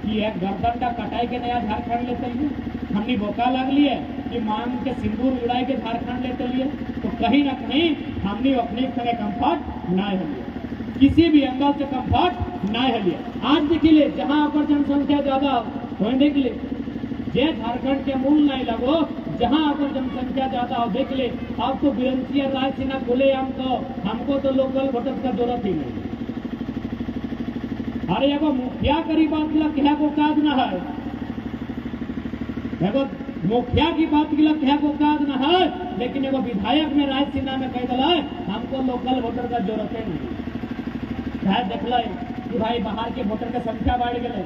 कि एक गर्दन का कटाई के नया झारखंड लेते लिए, हमने बोका लग लिए कि मांग के सिंदूर उड़ाई के झारखंड लेते लिए, तो कहीं ना कहीं हमने अपने संगे कंफर्ट ना है, किसी भी एंगल से कंफर्ट ना है। आज देखिए जहाँ पर जनसंख्या ज्यादा हो, देख ले जे झारखंड के मूल नहीं लगो, जहाँ अगर जनसंख्या ज्यादा हो देख ले। अब तो बीरेंद्र राय सिन्हा बोले हमको तो लोकल वोटर का जरूरत ही नहीं। अरे एगो मुखिया करी बात क्या को काज न है, एगो मुखिया की बात क्या को काज न है, लेकिन एगो विधायक में राज सिन्हा में कह दिला हमको लोकल वोटर का जरूरत है नहीं। शायद देखल कि भाई बाहर के वोटर की संख्या बढ़ गए,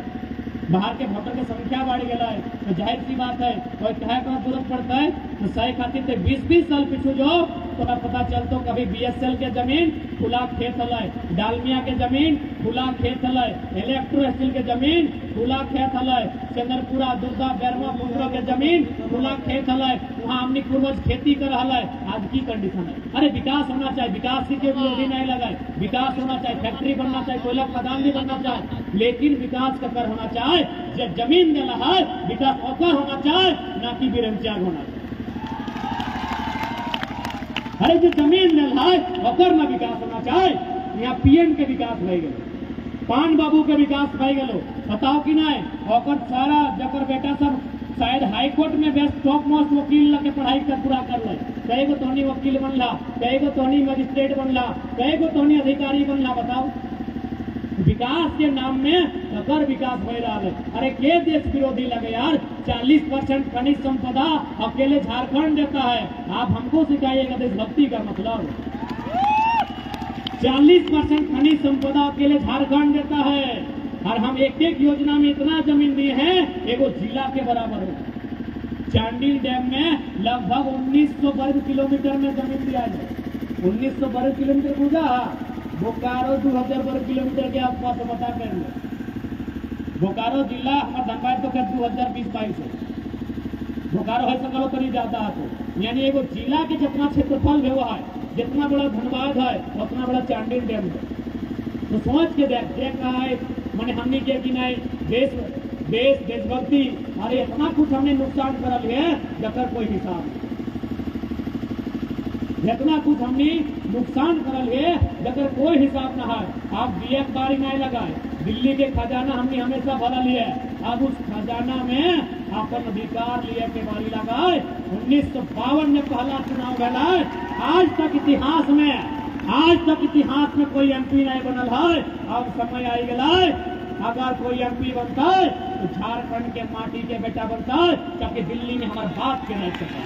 बाहर के वोटर की संख्या बढ़ गए, तो जाहिर सी बात है कोई कहे का जरूरत पड़ता है तो सही खातिर 20-20 साल पीछू जो तो पता चलता कभी बीएसएल के जमीन खुला खेत हल, डालमिया के जमीन खुला खेत हल, इलेक्ट्रो स्टील के जमीन खुला खेत हल, चंद्रपुरा, दुर्गा, बेरवा, मुंद्रा के जमीन खुला खेत हल, वहाँ हमने पूर्वज खेती कर रहा है। आज की कंडीशन है, अरे विकास होना चाहिए, विकास की विरोधी नहीं लगाए, विकास होना चाहिए, फैक्ट्री बनना चाहिए, कोयला खदान भी बनना चाहिए, लेकिन विकास का कर होना चाहिए जब जमीन देना है, विकास ओकर होना चाहिए ना कि बिरंचियाग होना चाहिए। अरे जो जमीन देना है ओकर में विकास होना चाहिए। यहाँ पीएम के विकास भय गए, पान बाबू के विकास भय गलो, बताओ कि नहीं, ओकर सारा जकर बेटा सब शायद हाईकोर्ट में बेस्ट टॉप मोस्ट वकील लगे पढ़ाई कर पूरा कर ले, कई गो तोहनी वकील बनला, कई गो तोहनी मजिस्ट्रेट बनला, कई गो तोहनी अधिकारी बनला, बताओ विकास के नाम में अकर विकास हो रहा है। अरे के देश विरोधी लगे यार, 40% खनिज संपदा अकेले झारखंड देता है। आप हमको सिखाइएगा देशभक्ति का मतलब। 40% खनिज संपदा अकेले झारखंड देता है, और हम एक एक योजना में इतना जमीन दिए हैं, एगो जिला के बराबर है। चांडिल डैम में लगभग 1900 वर्ग किलोमीटर में जमीन दिया है। 1900 वर्ग किलोमीटर पूजा, बोकारो 2000 वर्ग किलोमीटर के आसपास बता कर बोकारो जिला हमारे धनबाद तो कर 2020-22 है। बोकारो है सकलो करी जाता है, तो यानी एगो जिला के जितना क्षेत्रफल हुआ है, जितना बड़ा धनबाद है उतना बड़ा चांडिल डैम है। तो सोच के देख कहा है मैंने हमने किया कि नहीं देशभक्ति। अरे इतना कुछ हमने नुकसान करल है जकर कोई हिसाब नहीं। जितना कुछ हमने नुकसान करल है जकर कोई हिसाब न है। आप दिए बारी नहीं लगाए, दिल्ली के खजाना हमने हमेशा भरल है। अब उस खजाना में अपन अधिकार लिए के बारी लगाए। 1952 में पहला चुनाव भेला, आज तक इतिहास में कोई एमपी नहीं बनल है। अब समय आई गया, अगर कोई एमपी बनता है तो झारखंड के माटी के बेटा बनता है, क्योंकि दिल्ली में हमारे बात के नहीं सकता।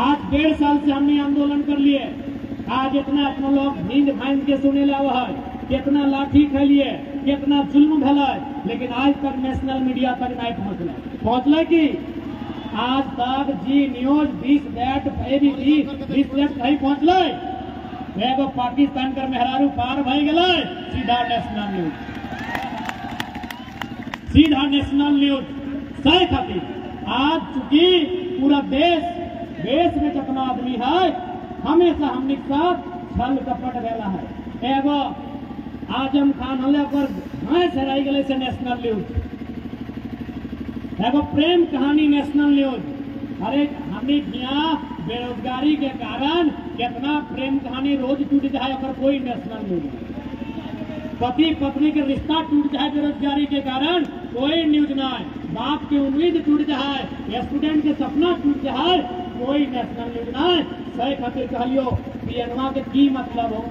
आज 1.5 साल से हमने आंदोलन कर लिए। आज इतना लोग नींद भांज के सुने ला है, कितना लाठी खेलिए, कितना जुल्म भला, लेकिन आज तक नेशनल मीडिया तक नहीं पहुंचल की आज तक जी न्यूज 20 मिनट नहीं पहुंचल। एगो पाकिस्तान कर मेहरारू पार भई गए, सीधा नेशनल न्यूज सही खातिर। आज चूंकि पूरा देश में जितना आदमी है हमेशा हमने साथ छल कपट वेला है। एगो आजम खान होले पर भैंस हेराई गए से नेशनल न्यूज, एगो प्रेम कहानी नेशनल न्यूज। अरे हमने यहाँ बेरोजगारी के कारण कितना प्रेम कहानी रोज टूट जाए और कोई नेशनल न्यूज नहीं। पति पत्नी के रिश्ता टूट जाए बेरोजगारी के कारण कोई न्यूज नहीं। बाप की उम्मीद टूट जाए, स्टूडेंट के सपना टूट जाए, कोई नेशनल न्यूज नहीं। सही खातिर कहलियो पीएनवा के की मतलब हो,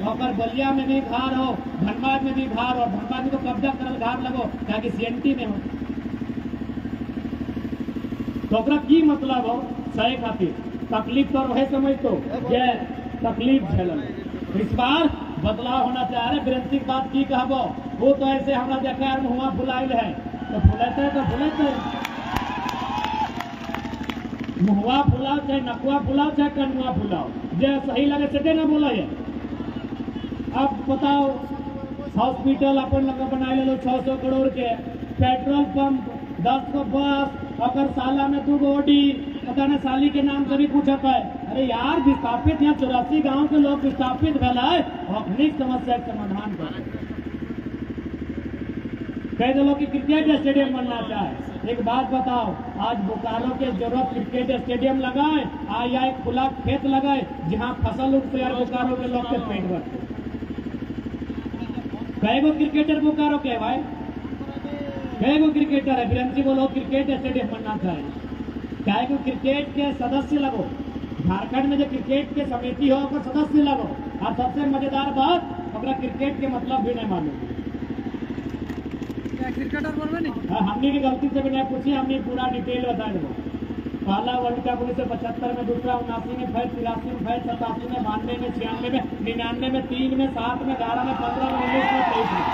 अगर बलिया में भी घर हो, धनबाद में भी घर हो, धनबाद में तो कब्जा करल घर लगो ताकि सीएनटी में हो, तो की मतलब हो। सही खातिर तकलीफ तो रहे समझ तो जे तकलीफ झेलल। इस बार बदलाव होना चाह रहे। विरंती बात की कहबो, वो तो ऐसे हमारा जकार में हुआ भुलाइल है, तो भुलेते मुहुआ फुलाओ चाहे नकुआ फुलाओ चाहे कनुआ फुलाओ, जे सही लगे से ना बोला है। अब बताओ हॉस्पिटल अपन लगा बना लो 600 करोड़ के, पेट्रोल पंप 10 को बस, अगर साला में 2 गोडी, पता न साली के नाम से भी पूछत है। अरे यार विस्थापित यहाँ 84 गांव के लोग विस्थापित भेला है, अपनी समस्या के समाधान कर। कई लोग की क्रिकेट स्टेडियम बनना चाहे। एक बात बताओ, आज बोकारो के जरूरत क्रिकेट स्टेडियम लगाए या एक खुला खेत लगाए जहाँ फसल उगते यार बोकारो के लोग के पेट भरते। कई गो क्रिकेटर बोकारो के भाई, कई गो क्रिकेटर है। बिरंसी बोलो क्रिकेट स्टेडियम बनना चाहिए। क्या को क्रिकेट के सदस्य लगो, झारखंड में जो क्रिकेट के समिति हो उसका सदस्य लगो। और सबसे मजेदार बात, अपना क्रिकेट के मतलब भी नहीं मालूम, क्रिकेटर बोलबे नहीं। हमने की गलती से भी नहीं पूछी, हमने पूरा डिटेल बता दो। पहला वर्ल्ड कप 1975 में, दूसरा 79 में, फिर 83 में, फिर 87 में, 92 में, 96 में, 99 में, 3 में, 7 में, 11 में, 15 में, 19 में, 23 में।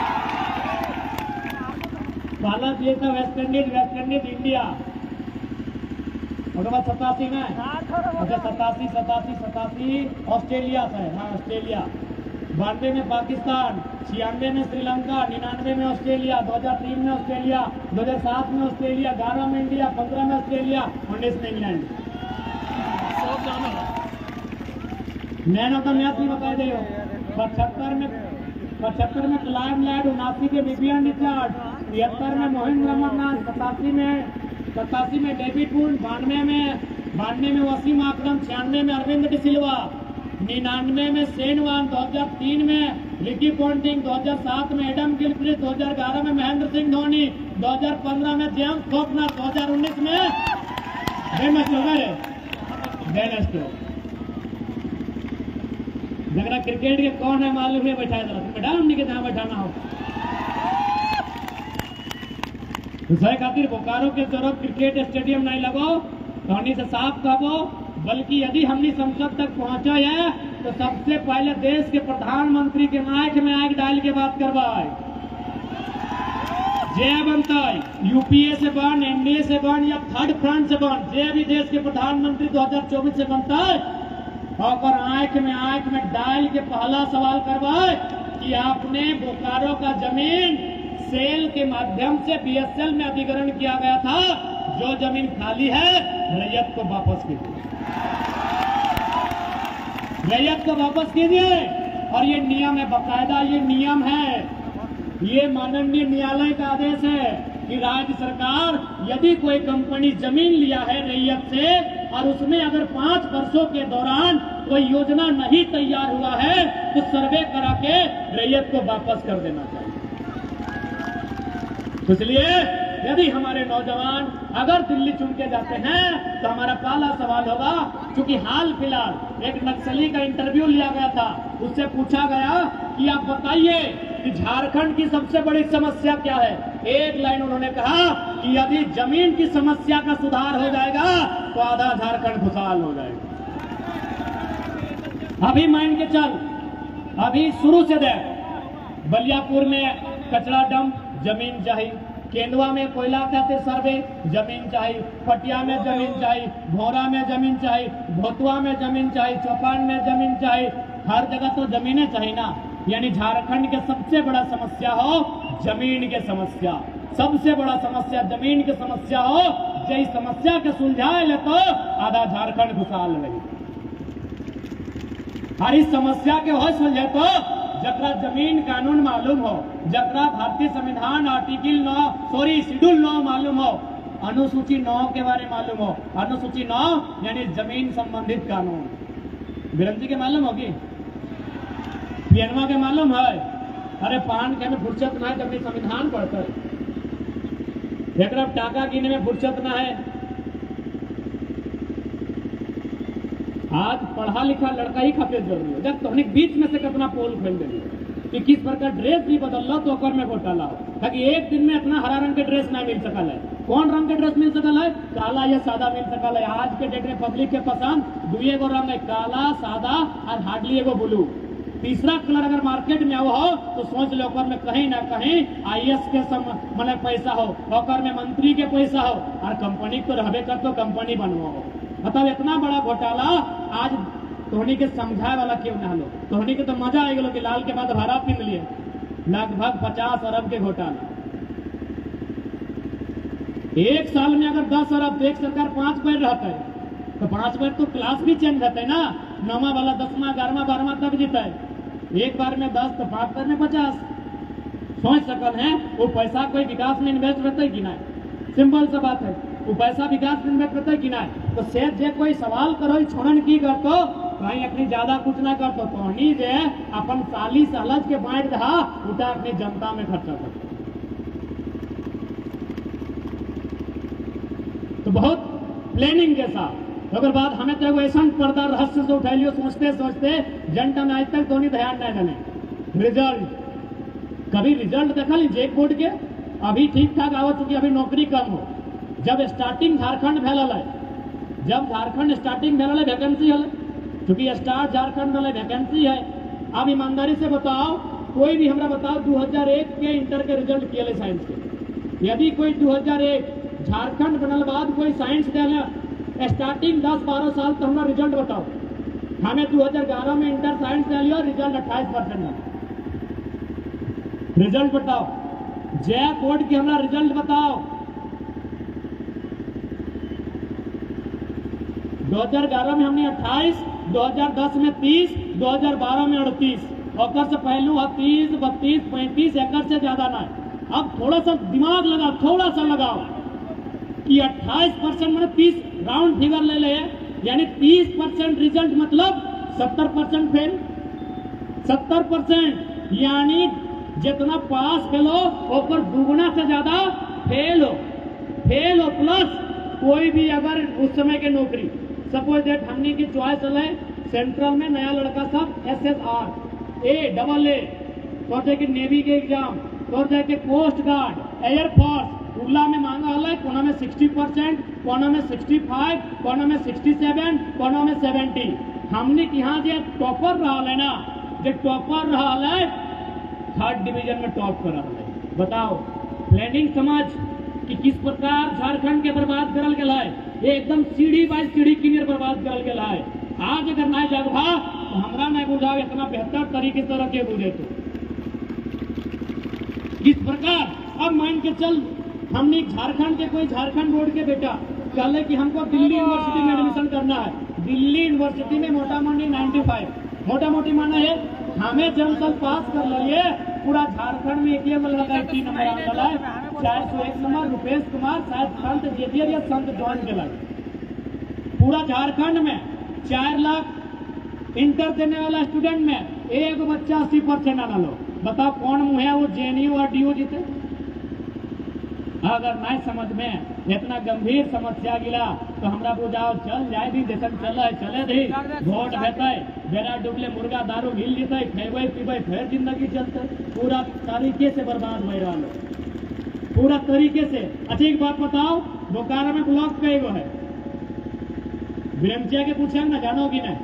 पहला दिए था वेस्ट इंडीज इंडिया, उसके बाद 87 में, अच्छा 87 ऑस्ट्रेलिया से, हाँ ऑस्ट्रेलिया। 92 में पाकिस्तान, 96 में श्रीलंका, 99 में ऑस्ट्रेलिया, 2003 में ऑस्ट्रेलिया, 2007 में ऑस्ट्रेलिया, 11 में इंडिया, 15 में ऑस्ट्रेलिया, 19 में England. Man of the match भी बता दे। 75 में क्लाइव लैड, 79 के विवियन रिचर्ड, 73 में मोहिंद्र अमरनाथ, 87 में डेविड वुड, 92 में वसीम अकरम, 96 में अरविंद डिसिल्वा, 99 में शेन वॉर्न, 2003 में रिकी पॉन्टिंग, 2007 में एडम गिलक्रिस्ट, 2011 में महेंद्र सिंह धोनी, 2015 में जेम्स फॉकनर, 2019 में डेन स्टोक्स। जरा क्रिकेट के कौन है मालूम है बैठा बैठा हमने के जहाँ बैठाना हो दूसरे खातिर बोकारो के जरूरत क्रिकेट स्टेडियम नहीं लगो तो हमनी से साफ कहो, बल्कि यदि हमनी संसद तक पहुंचे है तो सबसे पहले देश के प्रधानमंत्री के माइक में आग डाल के बात करवाए। जे बनता यूपीए से बन, एनडीए से बन या थर्ड फ्रंट से बन, जे भी देश के प्रधानमंत्री 2024 से बनता है और आंख में डाल के पहला सवाल करवाए कि आपने बोकारो का जमीन सेल के माध्यम से बीएसएल में अधिग्रहण किया गया था, जो जमीन खाली है रैयत को वापस कीजिए, रैयत को वापस कीजिए। और ये नियम है, बाकायदा ये नियम है, ये माननीय न्यायालय का आदेश है कि राज्य सरकार यदि कोई कंपनी जमीन लिया है रैयत से और उसमें अगर 5 वर्षों के दौरान कोई योजना नहीं तैयार हुआ है तो सर्वे करा के रैयत को वापस कर देना चाहिए। इसलिए यदि हमारे नौजवान अगर दिल्ली चुन के जाते हैं तो हमारा पहला सवाल होगा, क्योंकि हाल फिलहाल एक नक्सली का इंटरव्यू लिया गया था, उससे पूछा गया कि आप बताइए कि झारखंड की सबसे बड़ी समस्या क्या है। एक लाइन उन्होंने कहा कि यदि जमीन की समस्या का सुधार हो जाएगा तो आधा झारखंड खुशहाल हो जाएगा। अभी मान के चल, अभी शुरू से देख, बलियापुर में कचरा डंप जमीन चाहिए, केंदुआ में कोयला कहते सर्वे जमीन चाहिए, पटिया में जमीन चाहिए, भोरा में जमीन चाहिए, भोतुआ में जमीन चाहिए, चौपान में जमीन चाहिए, हर जगह तो जमीनें चाहिए ना। यानी झारखंड के सबसे बड़ा समस्या हो जमीन के समस्या, सबसे बड़ा समस्या जमीन की समस्या हो, यही समस्या के सुलझाए ले तो आधा झारखंड खुशहाल रही। हर इस समस्या के हो सुलझे तो जकरा जमीन कानून मालूम हो, जकरा भारतीय संविधान आर्टिकल 9 शेड्यूल 9 मालूम हो, अनुसूची 9 के बारे मालूम हो, अनुसूची 9 यानी जमीन संबंधित कानून, बिरंजी के मालूम होगी, पियनवा के मालूम है। अरे पान के में फुर्सत ना है तो अपनी संविधान पढ़ता है, एक टाका गिने में फुर्सत ना है। आज पढ़ा लिखा लड़का ही खातिर जरूरी है, जब तो बीच में से कितना पोल खोल देंगे कि किस प्रकार ड्रेस भी बदल लो तो कर में घोटाला हो, ताकि एक दिन में इतना हरा रंग के ड्रेस नहीं मिल सकल है। कौन रंग के ड्रेस मिल सकल है? काला या सादा मिल सकल है। आज के डेट में पब्लिक के पसंद 2 गो रंग है, काला, सादा और हार्डली एगो ब्लू। तीसरा कलर अगर मार्केट में आओ हो तो सोच लो में कहीं ना कहीं आईएएस के मतलब पैसा हो, और में मंत्री के पैसा हो, और कंपनी तो रहबे कर तो कंपनी बनवाओ। मतलब इतना बड़ा घोटाला आज तोहनी के समझाए वाला क्यों ना लो। तोहनी के तो मजा आ गया कि लाल के बाद हरा पीन लिए, लगभग 50 अरब के घोटाला। एक साल में अगर 10 अरब तो एक सरकार 5 पैर रहता है तो 5 पैर तो क्लास भी चेंज रहता है ना, 9वां वाला 10वां 11वां 12वां तब जीता है। एक बार में 10 तो 5 पैर में 50। सोच सकल है वो पैसा कोई विकास में इन्वेस्ट करते कि ना, सिंपल सा बात है, वो पैसा विकास में इन्वेस्ट करते कि ना। तो सेठ जे कोई सवाल करो छोड़न की करतो कहीं अपनी ज्यादा कुछ ना करतो, तो नहीं जे अपन साली सहलज के बांट दहा उठा अपनी जनता में खर्चा करतो। तो बहुत प्लानिंग के साथ अगर बात हमें तो ऐसा पर्दा रहस्य से उठा लियो, सोचते सोचते जनता में आज तक तो नहीं ध्यान नहीं देने। रिजल्ट कभी रिजल्ट देखा ली जेक बोर्ड के अभी ठीक ठाक आवत, चूंकि अभी नौकरी कम हो। जब स्टार्टिंग झारखंड भेल, जब झारखंड स्टार्टिंग भेल वैकेंसी है, चूंकि स्टार्ट झारखंड वाले वैकेंसी है। अब ईमानदारी से बताओ, कोई भी हमरा बताओ 2001 के इंटर के रिजल्ट किए साइंस के, यदि कोई 2001 झारखंड बनल बाद कोई साइंस दिया स्टार्टिंग 10-12 साल तो हमारा रिजल्ट बताओ। हमें 2011 में इंटर साइंस ले लिया, रिजल्ट 28% है। रिजल्ट बताओ, जय बोर्ड की हमारा रिजल्ट बताओ। 2011 में हमने 28, 2010 में 30, 2012 में 38, और से पहलू 30, 32, 35 एकड़ से ज्यादा ना है। अब थोड़ा सा दिमाग लगाओ, थोड़ा सा लगाओ कि 28% मतलब 30 राउंड फिगर ले ले, यानी 30% रिजल्ट मतलब 70% फेल। 70% यानी जितना पास फेलो ऊपर दुगुना से ज्यादा फेल हो प्लस कोई भी अगर उस समय के नौकरी सपोज डेट हमने की चॉइस है सेंट्रल में नया लड़का सब SSR AA तोर जाके नेवी के एग्जाम, तोर जाके कोस्ट गार्ड, एयरफोर्स उगला में मांगा है, कोना में 60%, कोना में 65, कोना में 67, कोना में 70। हमने यहाँ जो टॉपर रहा है ना, जो टॉपर रहा है 3rd डिवीजन में टॉप कर रहा है। बताओ प्लानिंग समझ कि किस प्रकार झारखंड के बर्बाद करल गया है। ये एकदम सीढ़ी बाय सीढ़ी क्लियर बर्बाद करल गया है। आज अगर ना जगभा तो हमरा नहीं बुझाओ इतना बेहतर तरीके से रखे बुझे तो किस प्रकार। अब मान के चल हमने झारखंड के कोई झारखंड बोर्ड के बेटा कल कि हमको दिल्ली यूनिवर्सिटी में एडमिशन करना है, दिल्ली यूनिवर्सिटी में मोटा मोटी 95 मोटा मोटी माना है हमें जब तक पास कर लिए पूरा झारखंड में एक लगा 3 नंबर आ गया है, 401 नंबर रुपेश कुमार शायद संत जेवियर या संत जॉन के लगे। पूरा झारखंड में 4 लाख इंटर देने वाला स्टूडेंट में एक बच्चा 80% आना लो। बताओ कौन मुँह है वो JNU और DU जीते। अगर नहीं समझ में इतना गंभीर समस्या गिला तो हमरा बुझाओ चल जाए भी देशन चले दी वोट भेते बेरा डुबले मुर्गा दारू हिल जीते खेबे पीबे फिर जिंदगी चलते। पूरा तरीके से बर्बाद हो रहा है पूरा तरीके से। अच्छा एक बात बताओ बोकारो में ब्लॉक कई गो है? ब्रह्मचिया के पूछे ना जानो कि नहीं?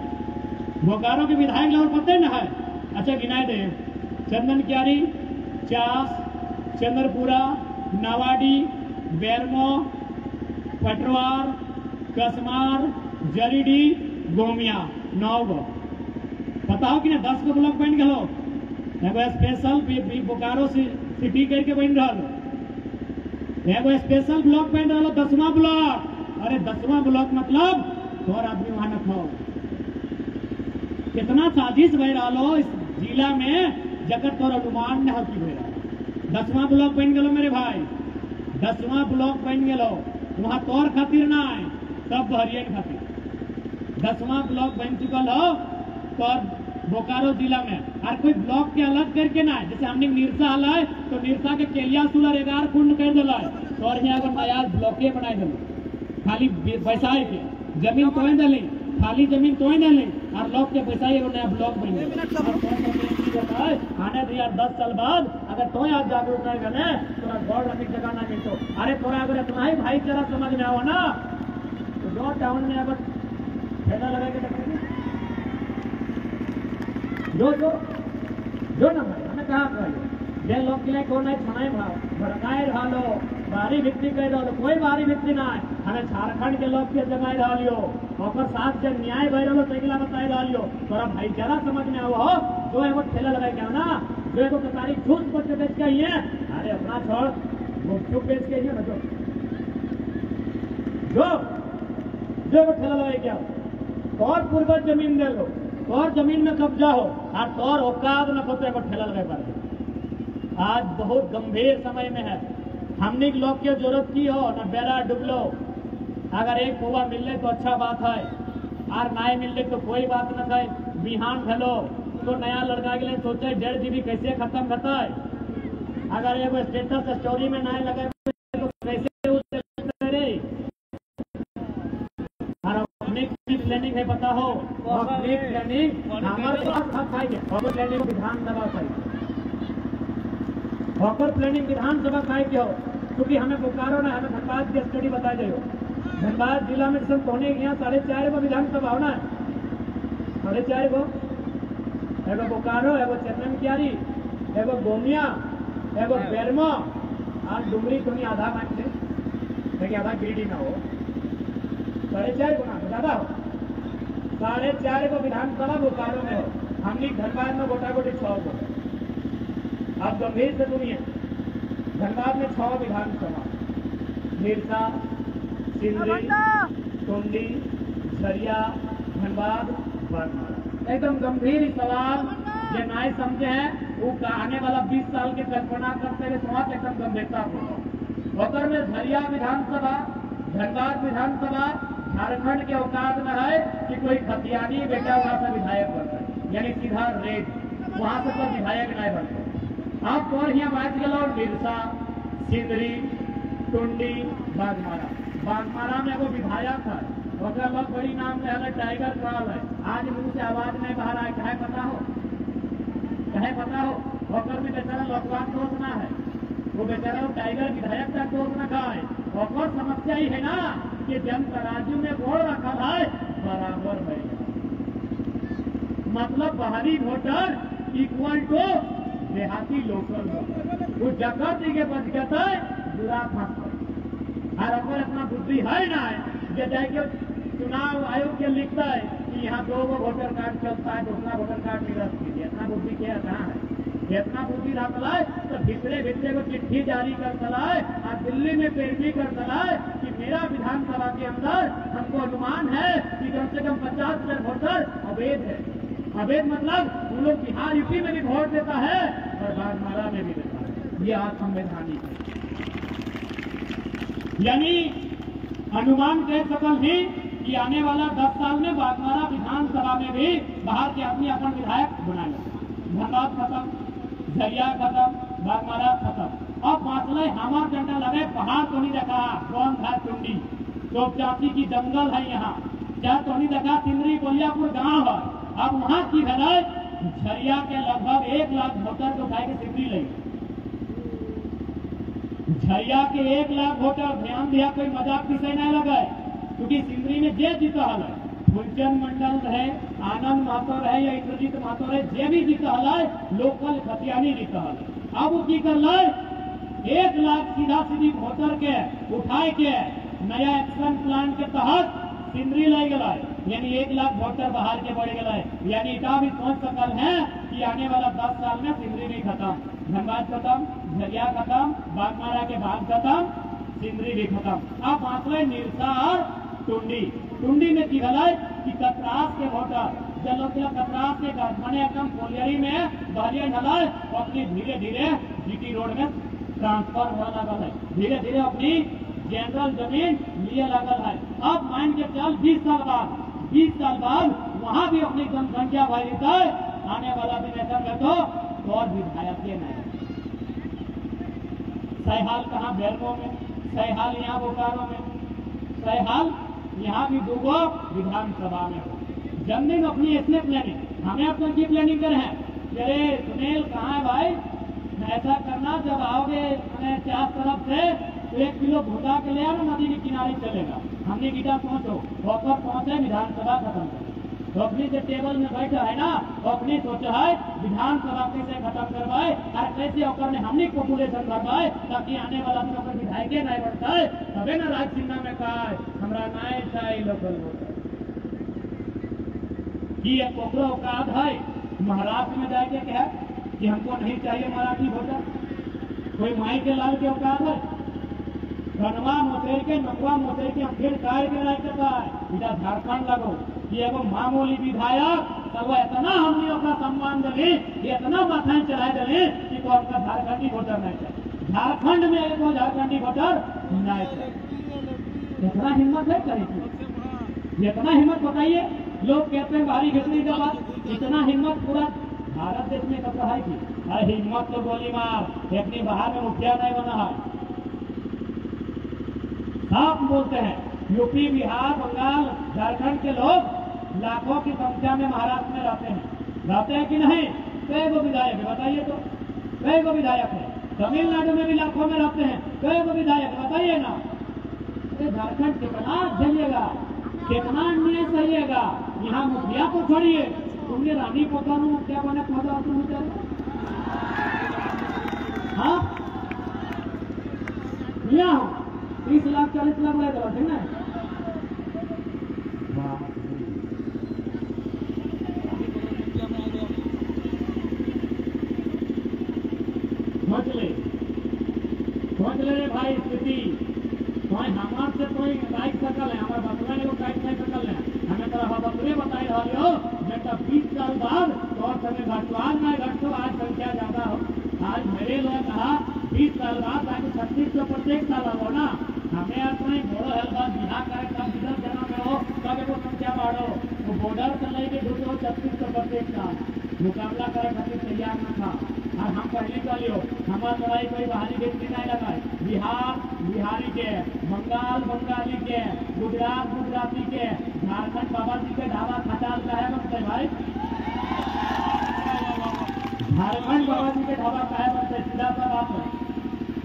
बोकारो के विधायक लोग पते ना है? अच्छा गिनाए दे चंदन क्यारी, चास, चंद्रपुरा, नावाडी, बेरमो, पटवार, कसमार, जरीडी, गोमिया 9 गो। बताओ कि ना 10 गो ब्लॉक बन गलो। एगो स्पेशल बोकारो सिटी करके बन रहा, एगो स्पेशल ब्लॉक बन रहा 10वां ब्लॉक। अरे 10वां ब्लॉक मतलब तोर आदमी वहां न खाओ। कितना साजिश बह रहा इस जिला में जगत तोर अनुमान न होती बह रहा। 10वां ब्लॉक बन गलो मेरे भाई, 10वां ब्लॉक बन गलो। वहां तोर खातिर ना है सब हरियन खातिर 10वां ब्लॉक बन चुकल हो तोर बोकारो जिला में। और कोई ब्लॉक के अलग करके ना है, जैसे हमने निरसा हल है तो निरसा के केलिया सुलर 11 कुंड कर दिला है और यहाँ अगर नया ब्लॉके बनाए दिलो खाली पैसा के जमीन तोड़ दिली, खाली जमीन तोड़ दिली और लोग के पैसा एगो नया ब्लॉक बन गया। आने दे यार 10 साल बाद अगर तो आज जागरूक नहीं गए तोरा गौर रखने जगह ना मिलतो। अरे तोरा अगर इतना ही भाईचारा समझ में आओ ना तो जो टाउन में अगर ठेला लगा के जो ना भाई हमें कहा जे लोग के लिए कौन है छनाई भाव भड़काए रहा लो बारी बिक्री कर रहा कोई बारी बिक्री ना है। हमें झारखंड के लोग के जगाए रहा लियो और साथ से न्याय बह रहा सैकला बताए रहा लियो तोरा भाईचारा समझ में आओ हो। जो है वो ठेला लगाए क्या ना जो है वो कतारी झूठ बच्चे बेच के ही है। अरे अपना छोड़ गुपचुप बेच के ही है ना जो वो ठेला लगाए क्या और पूर्वज जमीन दे लो और जमीन में कब्जा हो और तोर औकात न पते को ठेला लगाए पाए। आज बहुत गंभीर समय में है, हमने लोग की जरूरत की हो न बेरा डुबलो। अगर एक पौवा मिलने तो अच्छा बात है और ना मिलने तो कोई बात न है। बिहान भेलो तो नया लड़का के लिए सोचे 1.5 GB कैसे खत्म करता है। अगर एक स्टेटस स्टोरी में ना लगे तो कैसे प्लानिंग है पता हो प्लानिंग प्लानिंग विधानसभा हॉकर प्लानिंग विधानसभा काय के हो क्योंकि हमें बोकारो ना हमें धनबाद की स्टडी बताई जाए। धनबाद जिला में सब होने यहाँ 4.5 गो विधानसभा होना है 4.5 गो। एगो बोकारो, एगो चंदन क्यारी, एगो गोमिया, एगो बेरमो और डुमरी तो नहीं आधा मान से लेकिन आधा गिरिडीह ना हो 4.5 गो ना ज्यादा हो 4.5 गो विधानसभा बोकारो में हो। हमने धनबाद में गोटा गोटी 6 गो। आप गंभीर से सुनिए धनबाद में 6 विधानसभा निरसा, सिंदरी, टुंडी, झरिया, धनबाद, बागमारा। एकदम गंभीर सवाल जो नहीं समझे हैं वो आने वाला 20 साल के कल्पना करते हुए समाज एकदम गंभीरता होकर में झरिया विधानसभा, धनबाद विधानसभा झारखंड के औकात में है कि कोई खतियानी बेटा वहां से विधायक बनता है यानी सीधा रेड वहां से कोई विधायक नहीं बनता। आप और यहाँ बात गलो निरसा, सिंदरी, टुंडी, बागमारा बागमारा में वो विधायक है, ओकर बहुत बड़ी नाम है टाइगर क्रॉल है। आज मुंह से आवाज नहीं बाहर आए, कहे पता हो, कहे पता हो, ओकर भी बेचारा लोकवाद दोष ना है, वो बेचारा टाइगर विधायक का दोष न खाए। और समस्या ही है ना कि जन तराजू में गोड़ रखा है बराबर है, मतलब बाहरी वोटर इक्वल टू देहाती लोकल वोटर, वो जगह के बच गया बुरा फंस और अगर अपना बुद्धि है ना जो जाके चुनाव आयोग के लिखता है कि यहाँ 2 वोटर कार्ड चलता है, दूसरा वोटर कार्ड निरस्त कीजिए, इतना बुद्धि क्या कहाँ है? इतना बुद्धि रहा है तो भितरे भितरे को चिट्ठी जारी कर चलाए और दिल्ली में पेरवी कर चलाए कि मेरा विधानसभा के अंदर हमको अनुमान है कि कम से कम 50% वोटर अवैध है। अवैध मतलब उन लोग बिहार यूपी में भी वोट देता है और बागमारा में भी देता है, ये असंवैधानिक है। यानी अनुमान कह सकल ही कि आने वाला 10 साल में बागमारा विधानसभा में भी बाहर के आदमी अपन विधायक बनाएंगे। धनबाद खत्म, झरिया खत्म, बागमारा खत्म। अब मासले हमार झंडा लगे, पहाड़ तो नहीं देखा, कौन था टुंडी, चौपचासी की जंगल है यहाँ, क्या तो नहीं देखा, सिंदरी बोलियापुर गांव है। अब वहाँ की है झरिया के लगभग 1 लाख वोटर को उठाए के सिंदरी लगी। झरिया के 1 लाख वोटर, ध्यान दिया कोई मजाक विषय नहीं लगा, क्योंकि सिंदरी में जे जीता है, फुलचंद मंडल रहे, आनंद महतो रहे या इंद्रजीत महतो रहे, जे भी जीता है लोकल खतियानी जीता है। अब वो की कर ले 1 लाख सीधा सीधी वोटर के उठाए के नया एक्शन प्लान के तहत सिंदरी ले गया, यानी 1 लाख वोटर बाहर के बढ़ गए। यानी इतना भी सोच सकल है कि आने वाला 10 साल में सिंदरी भी खत्म, धनबाद खत्म, झरिया खत्म, बागमारा के बाद खत्म, सिंदरी भी खत्म। अब मासले निरसा और टुंडी में की गलय कि कतरास के वोटर जलोकिया कतरास के मैंने एकदम कोलियरी में बहरिया ढलाए और अपनी धीरे धीरे जीटी रोड में ट्रांसफर होने लगा है, धीरे धीरे अपनी जनरल जमीन लिए लगल है। अब मान के चल 20 साल बाद वहाँ भी अपनी जनसंख्या बढ़ी है। आने वाला दिन ऐसा कर दो और विधायक नहीं, सहीहाल कहाँ बेरमो में, सहीहाल यहाँ बोकारो में, सहीहाल यहाँ भी 2 विधानसभा में हो। जमीन अपनी इसने प्लानिंग, हमें अपना की प्लानिंग कर है, अरे सुनील कहाँ है भाई, ऐसा करना जब आओगे मैंने 4 तरफ से तो 1 किलो भूटा के ले आना, नदी के किनारे चलेगा, हमने गीता पहुंचो होकर पहुंचे विधानसभा खत्म कर। तो अपनी जो टेबल में बैठा है ना, वो अपनी सोचा है विधानसभा कैसे खत्म करवाए और कैसे होकर ने हमने पॉपुलेशन बढ़वाए, ताकि आने वाला दिन पर विधायक नहीं बढ़ता है, तबे ना राज सिन्हा में कहा है हमारा नाय चाहिए लोकल वोटर की एक औकात है। महाराष्ट्र में जाके क्या कि हमको नहीं चाहिए मराठी वोटर, कोई माई के लाल के औकात है, धनवा मोतेर के नकवा मोतेर के फिर काय के राय करता है, इधर झारखंड लगो कि एगो मामूली विधायक सब इतना हमने का सम्मान दिली, इतना माथाएं चढ़ा दिली कि को आपका झारखंडी वोटर नहीं चाहिए, झारखंड में एगो झारखंडी वोटर नहीं चाहिए। इतना हिम्मत है करेगी, इतना हिम्मत बताइए। लोग कहते हैं बाहरी घटने के बाद, इतना हिम्मत पूरा भारत देश में कब है कि हिम्मत तो गोली मार, अपनी बाहर में मुखिया नहीं बना है। साफ बोलते हैं यूपी, बिहार, बंगाल, झारखंड के लोग लाखों की संख्या में महाराष्ट्र में रहते हैं कि नहीं? कई गो विधायक है बताइए, तो कई गो विधायक है। तमिलनाडु में भी लाखों में रहते हैं, कई गो विधायक बताइए ना। झारखंड कितना झेलिएगा, कितना अन्याय सहिएगा। यहाँ मुखिया को छोड़िए, तुमने रानी पोता मुखिया बने पौधा हाँ 30 लाख 40 लाख ले दो ना। सोच ले भाई स्थिति, कोई हमार से कोई राइट सकल है, हमारे बतला ने राइट नहीं सकल है, हमें तरह बतले बताई रहा हो बेटा 20 साल बाद तो समय घटवान में घटो, आज संख्या ज्यादा हो। आज मेरे लोग कहा 20 साल बाद ताकि 3600 प्रत्येक साल हो ना, हमें अपने बड़ो है बात बिहार करे तब 10 जना में हो तब एगो संख्या बढ़ो, तो बॉर्डर से लेके 23600 प्रत्येक साल मुकाबला करे खातिर तैयार न था। और हम पहले कर लियो हमार लड़ाई कोई बाहरी व्यक्ति नहीं लगा बिहार बिहारी के बंगाल बंगाली के गुजरात गुजराती के झारखंड बाबा जी के ढाबा खटाल का है बनते भाई झारखंड बाबा जी के ढाबा का है बनते सीधा सा बात है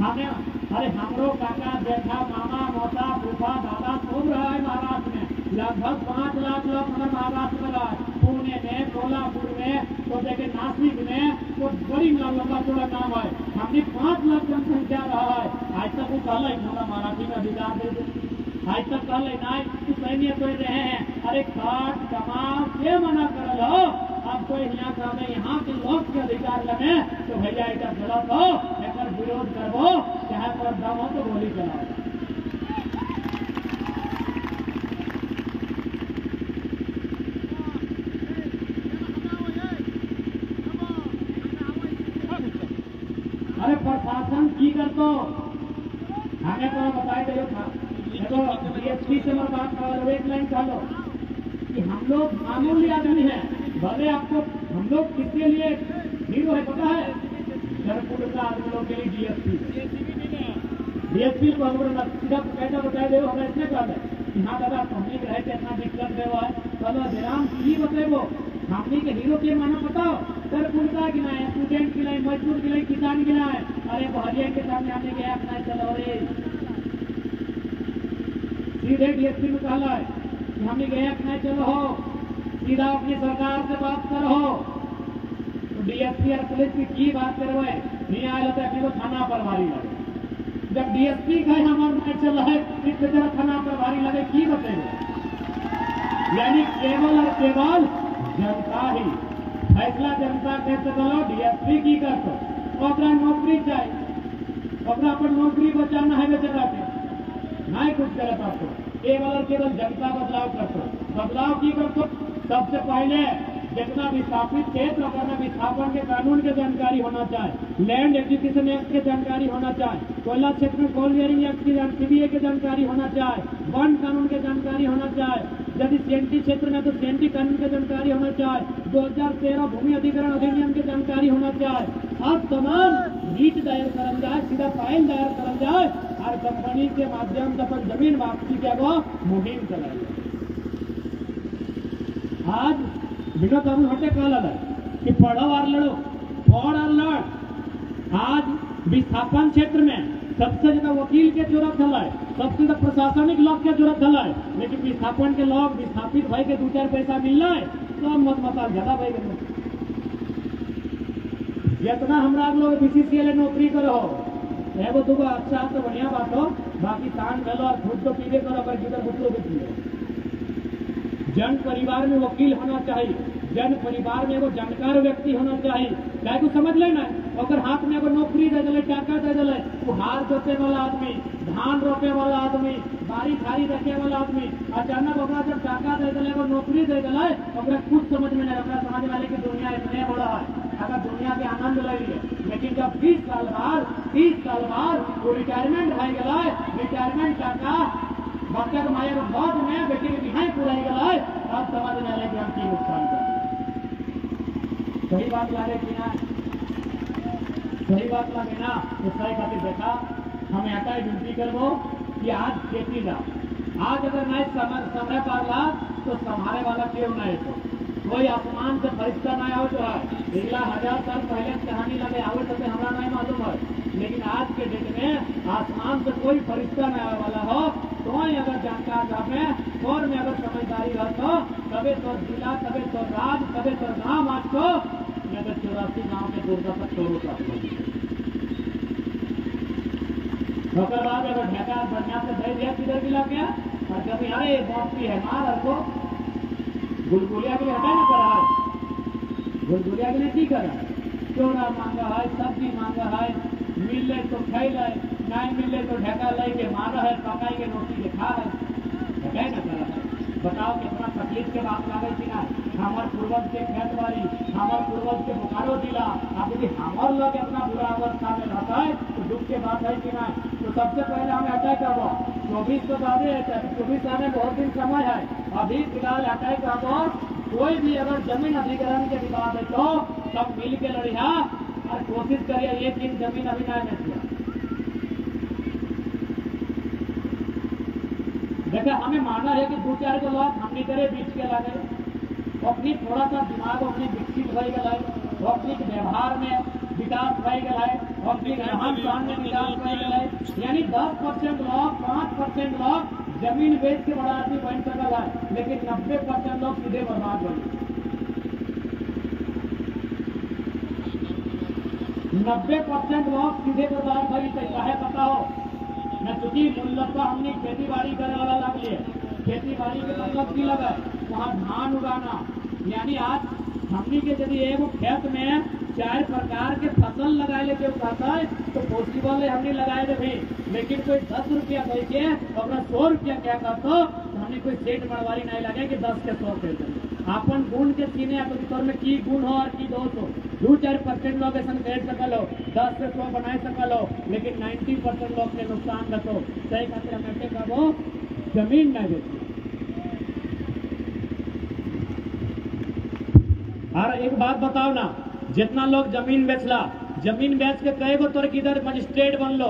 हमें अरे हमरो काका जेठा मामा मौसा फूफा दादा खूब रहा है महाराष्ट्र में लगभग 5 लाख लोग हमारे महाराष्ट्र में रहा है पुणे में कोल्हापुर में तो देखे नासिक में तो बड़ी लंबा चौड़ा नाम है हमने 5 लाख जनसंख्या रहा है आज तक वो कल हमारा मराठी में अधिकार दे दे आज तक कल नहीं सैन्य कोई रहे हैं अरे काट कमाल के मना कर लो अब कोई यहाँ का यहाँ के लोग के अधिकार लगे तो भैया इधर चला दो एक विरोध करवो चाहे पर दम हो तो गोली चलाओ अरे प्रशासन की करतो हमें तो बताए दे था डीएसपी से मैं बात कर एक लाइन कह लो कि हम लोग मामूली आदमी हैं भले आपको हम लोग किसके लिए हीरो है पता है सरपुर का आदमी लोग के लिए डीएसपी को हम सीधा कैसा बताए दे हमें इसने कहा है कि हाँ दादा हमने रहे थे इतना दिक्कत है चलो जराम की बतेबो हमने के हीरो के माना बताओ सरपुर का गिनाए स्टूडेंट गिनाए मजदूर गिनाए किसान गिनाए अरे बहरिया के सामने आने गया अपना चलो रे सीधे डीएसपी में कहला है कि हमने गया अपना चलो हो सीधा अपनी सरकार से बात करो तो डीएसपी और पुलिस की बात करवाए नहीं आए तो अपने को थाना पर भारी लगे जब डीएसपी कहे हमारे नहीं चल रहा है इस तरह थाना पर भारी लगे की बतेगा यानी केवल और केवल जनता ही फैसला जनता कैसे करो डीएसपी की करतो नौकरी चाहिए पर नौकरी बचाना है बेचारा के नहीं कुछ गलत आपको केवल और केवल जनता बदलाव करतो बदलाव की करतो सबसे पहले जितना विस्थापित क्षेत्र करना विस्थापन के कानून की जानकारी होना चाहिए लैंड एजुकेशन एक्ट की जानकारी होना चाहिए कोयला क्षेत्र में कोल बेयरिंग एक्ट की सीबीए की जानकारी होना चाहिए वन कानून की जानकारी होना चाहिए यदि सीएनटी क्षेत्र में तो सीएनटी कानून की जानकारी होना चाहिए 2013 भूमि अधिग्रहण अधिनियम की जानकारी होना चाहिए अब तमाम रीट दायर करल जाए सीधा फाइल दायर करल जाए और कंपनी के माध्यम से अपन जमीन वापसी के वो मुहिम चलाई आज विगत हम हटे कल कि पढ़ो और लड़ो पढ़ और लड़ आज विस्थापन क्षेत्र में सबसे ज्यादा वकील के जरूरत है सबसे ज्यादा प्रशासनिक लोग के जरूरत है लेकिन विस्थापन के लोग विस्थापित भाई के 2-4 पैसा मिलना है तो मत मसाल ज्यादा भाई जितना हमरा लोग बीसीसीएल नौकरी करो एगो दूगो अच्छा तो बढ़िया बात हो बाकी तान गलो और खुद तो पीले करो अगर किधर बुतलो के पीले जन परिवार में वकील होना चाहिए जन परिवार में एगो जानकार व्यक्ति होना चाहिए क्या को समझ लेना अगर हाथ में एगो नौकरी दे दिले टाका दे दिले वो हार जोते वाला आदमी धान रोपे वाला आदमी बारी थारी रखे वाला आदमी अचानक ओकरा जब टाका दे दिले एगो नौकरी दे दिले ओकरा कुछ समझ में नहीं ओकरा समझ वाले की दुनिया इतने बड़ा है अगर दुनिया के आनंद ले लिए लेकिन जब 30 साल बाद वो रिटायरमेंट हो गया रिटायरमेंट टाका बच्चा के माया बहुत में बेटी के बिहाई पूरा गया है अब समझ में आए कि हम की नुकसान कर सही बात लगे कि ना सही बात लगे ना तो सही खातिर देखा हमें आता विनती करबो कि आज खेती जाओ आज अगर नहीं समय पाला तो संभाले वाला क्यों नहीं तो कोई आसमान से फरिश्ता नहीं आओ जो है पिछला 1000 साल पहले कहानी लगे आवत तो हमारा नहीं मालूम है लेकिन आज के डेट में आसमान से कोई फरिश्ता नहीं आने वाला हो तो अगर जानकार जाए और में अगर समझदारी रहो तबे तो जिला तबे तो राज तबे तो गाँव आज को अगर 84 गाँव के दुर्दशा छोड़ो बाद अगर ढेका बढ़िया से दे दिया किधर गिला गया और कभी अरे बापी है मार को गुलगुलिया के लिए हटा नहीं करा है गुलगुलिया के लिए की करा चोरा मांगा है सब्जी मांगा है मिले तो खैले नहीं मिले तो ढेका ले के मारा है पकाई के रोटी के खा है ढेका न करा है बताओ कितना तकलीफ के बात लगे थी ना हमारे पूर्वज के खेत बाड़ी हमारे पूर्वज के बोकारो जिला अब यदि हमारे लोग अपना बुरा अवस्था में रहता है तो दुख के बात है कि ना तो सबसे पहले हमें अटैक करवा 24 तो बाद 24 आने बहुत दिन समय है अभी फिलहाल अटैक करवा कोई भी अगर जमीन अधिग्रहण के विवाद है तो सब मिल के लड़िया और कोशिश करिए एक दिन जमीन अभी ना बेचिए। देखिए हमें मानना है कि 2-4 को लोग हमने करे बीच के लागे अपनी थोड़ा सा दिमाग अपनी विकसित हो गए, अपनी व्यवहार में विकास हो गए, अपनी रहन सहन में विकास हो गए। यानी 10% लोग 5% लोग जमीन बेच के बड़ा आदमी बन सकल है, लेकिन 90% लोग सीधे बर्बाद बन गए। 90% लोग सीधे बर्बाद भरी चाहे पता हो न, चूंकि मूलतः हमने खेती बाड़ी करे वाला लग लिए। खेती बाड़ी के मतलब की लगा वहाँ धान उगाना, यानी आज हमनी के यदि एगो खेत में 4 प्रकार के फसल लगाए ले कहता है तो पॉसिबल है हमने लगाए दे भी, लेकिन कोई 10 रुपया दे के अपना 100 रुपया क्या करता तो हमने कोई सेठ बनवारी नहीं लगे कि 10 के 100 दे दे। अपन गुण के चीने तौर में की गुण हो और की दोष हो। 2-4% लोग ऐसा कर सकल हो, 10 से 100 बना सकल हो, लेकिन 90% लोग के नुकसान दो। सही खातिर हमें कहो जमीन नहीं बेची। और एक बात बताओ ना, जितना लोग जमीन बेचला, जमीन बेच के कई गो तोर किधर मजिस्ट्रेट बन लो,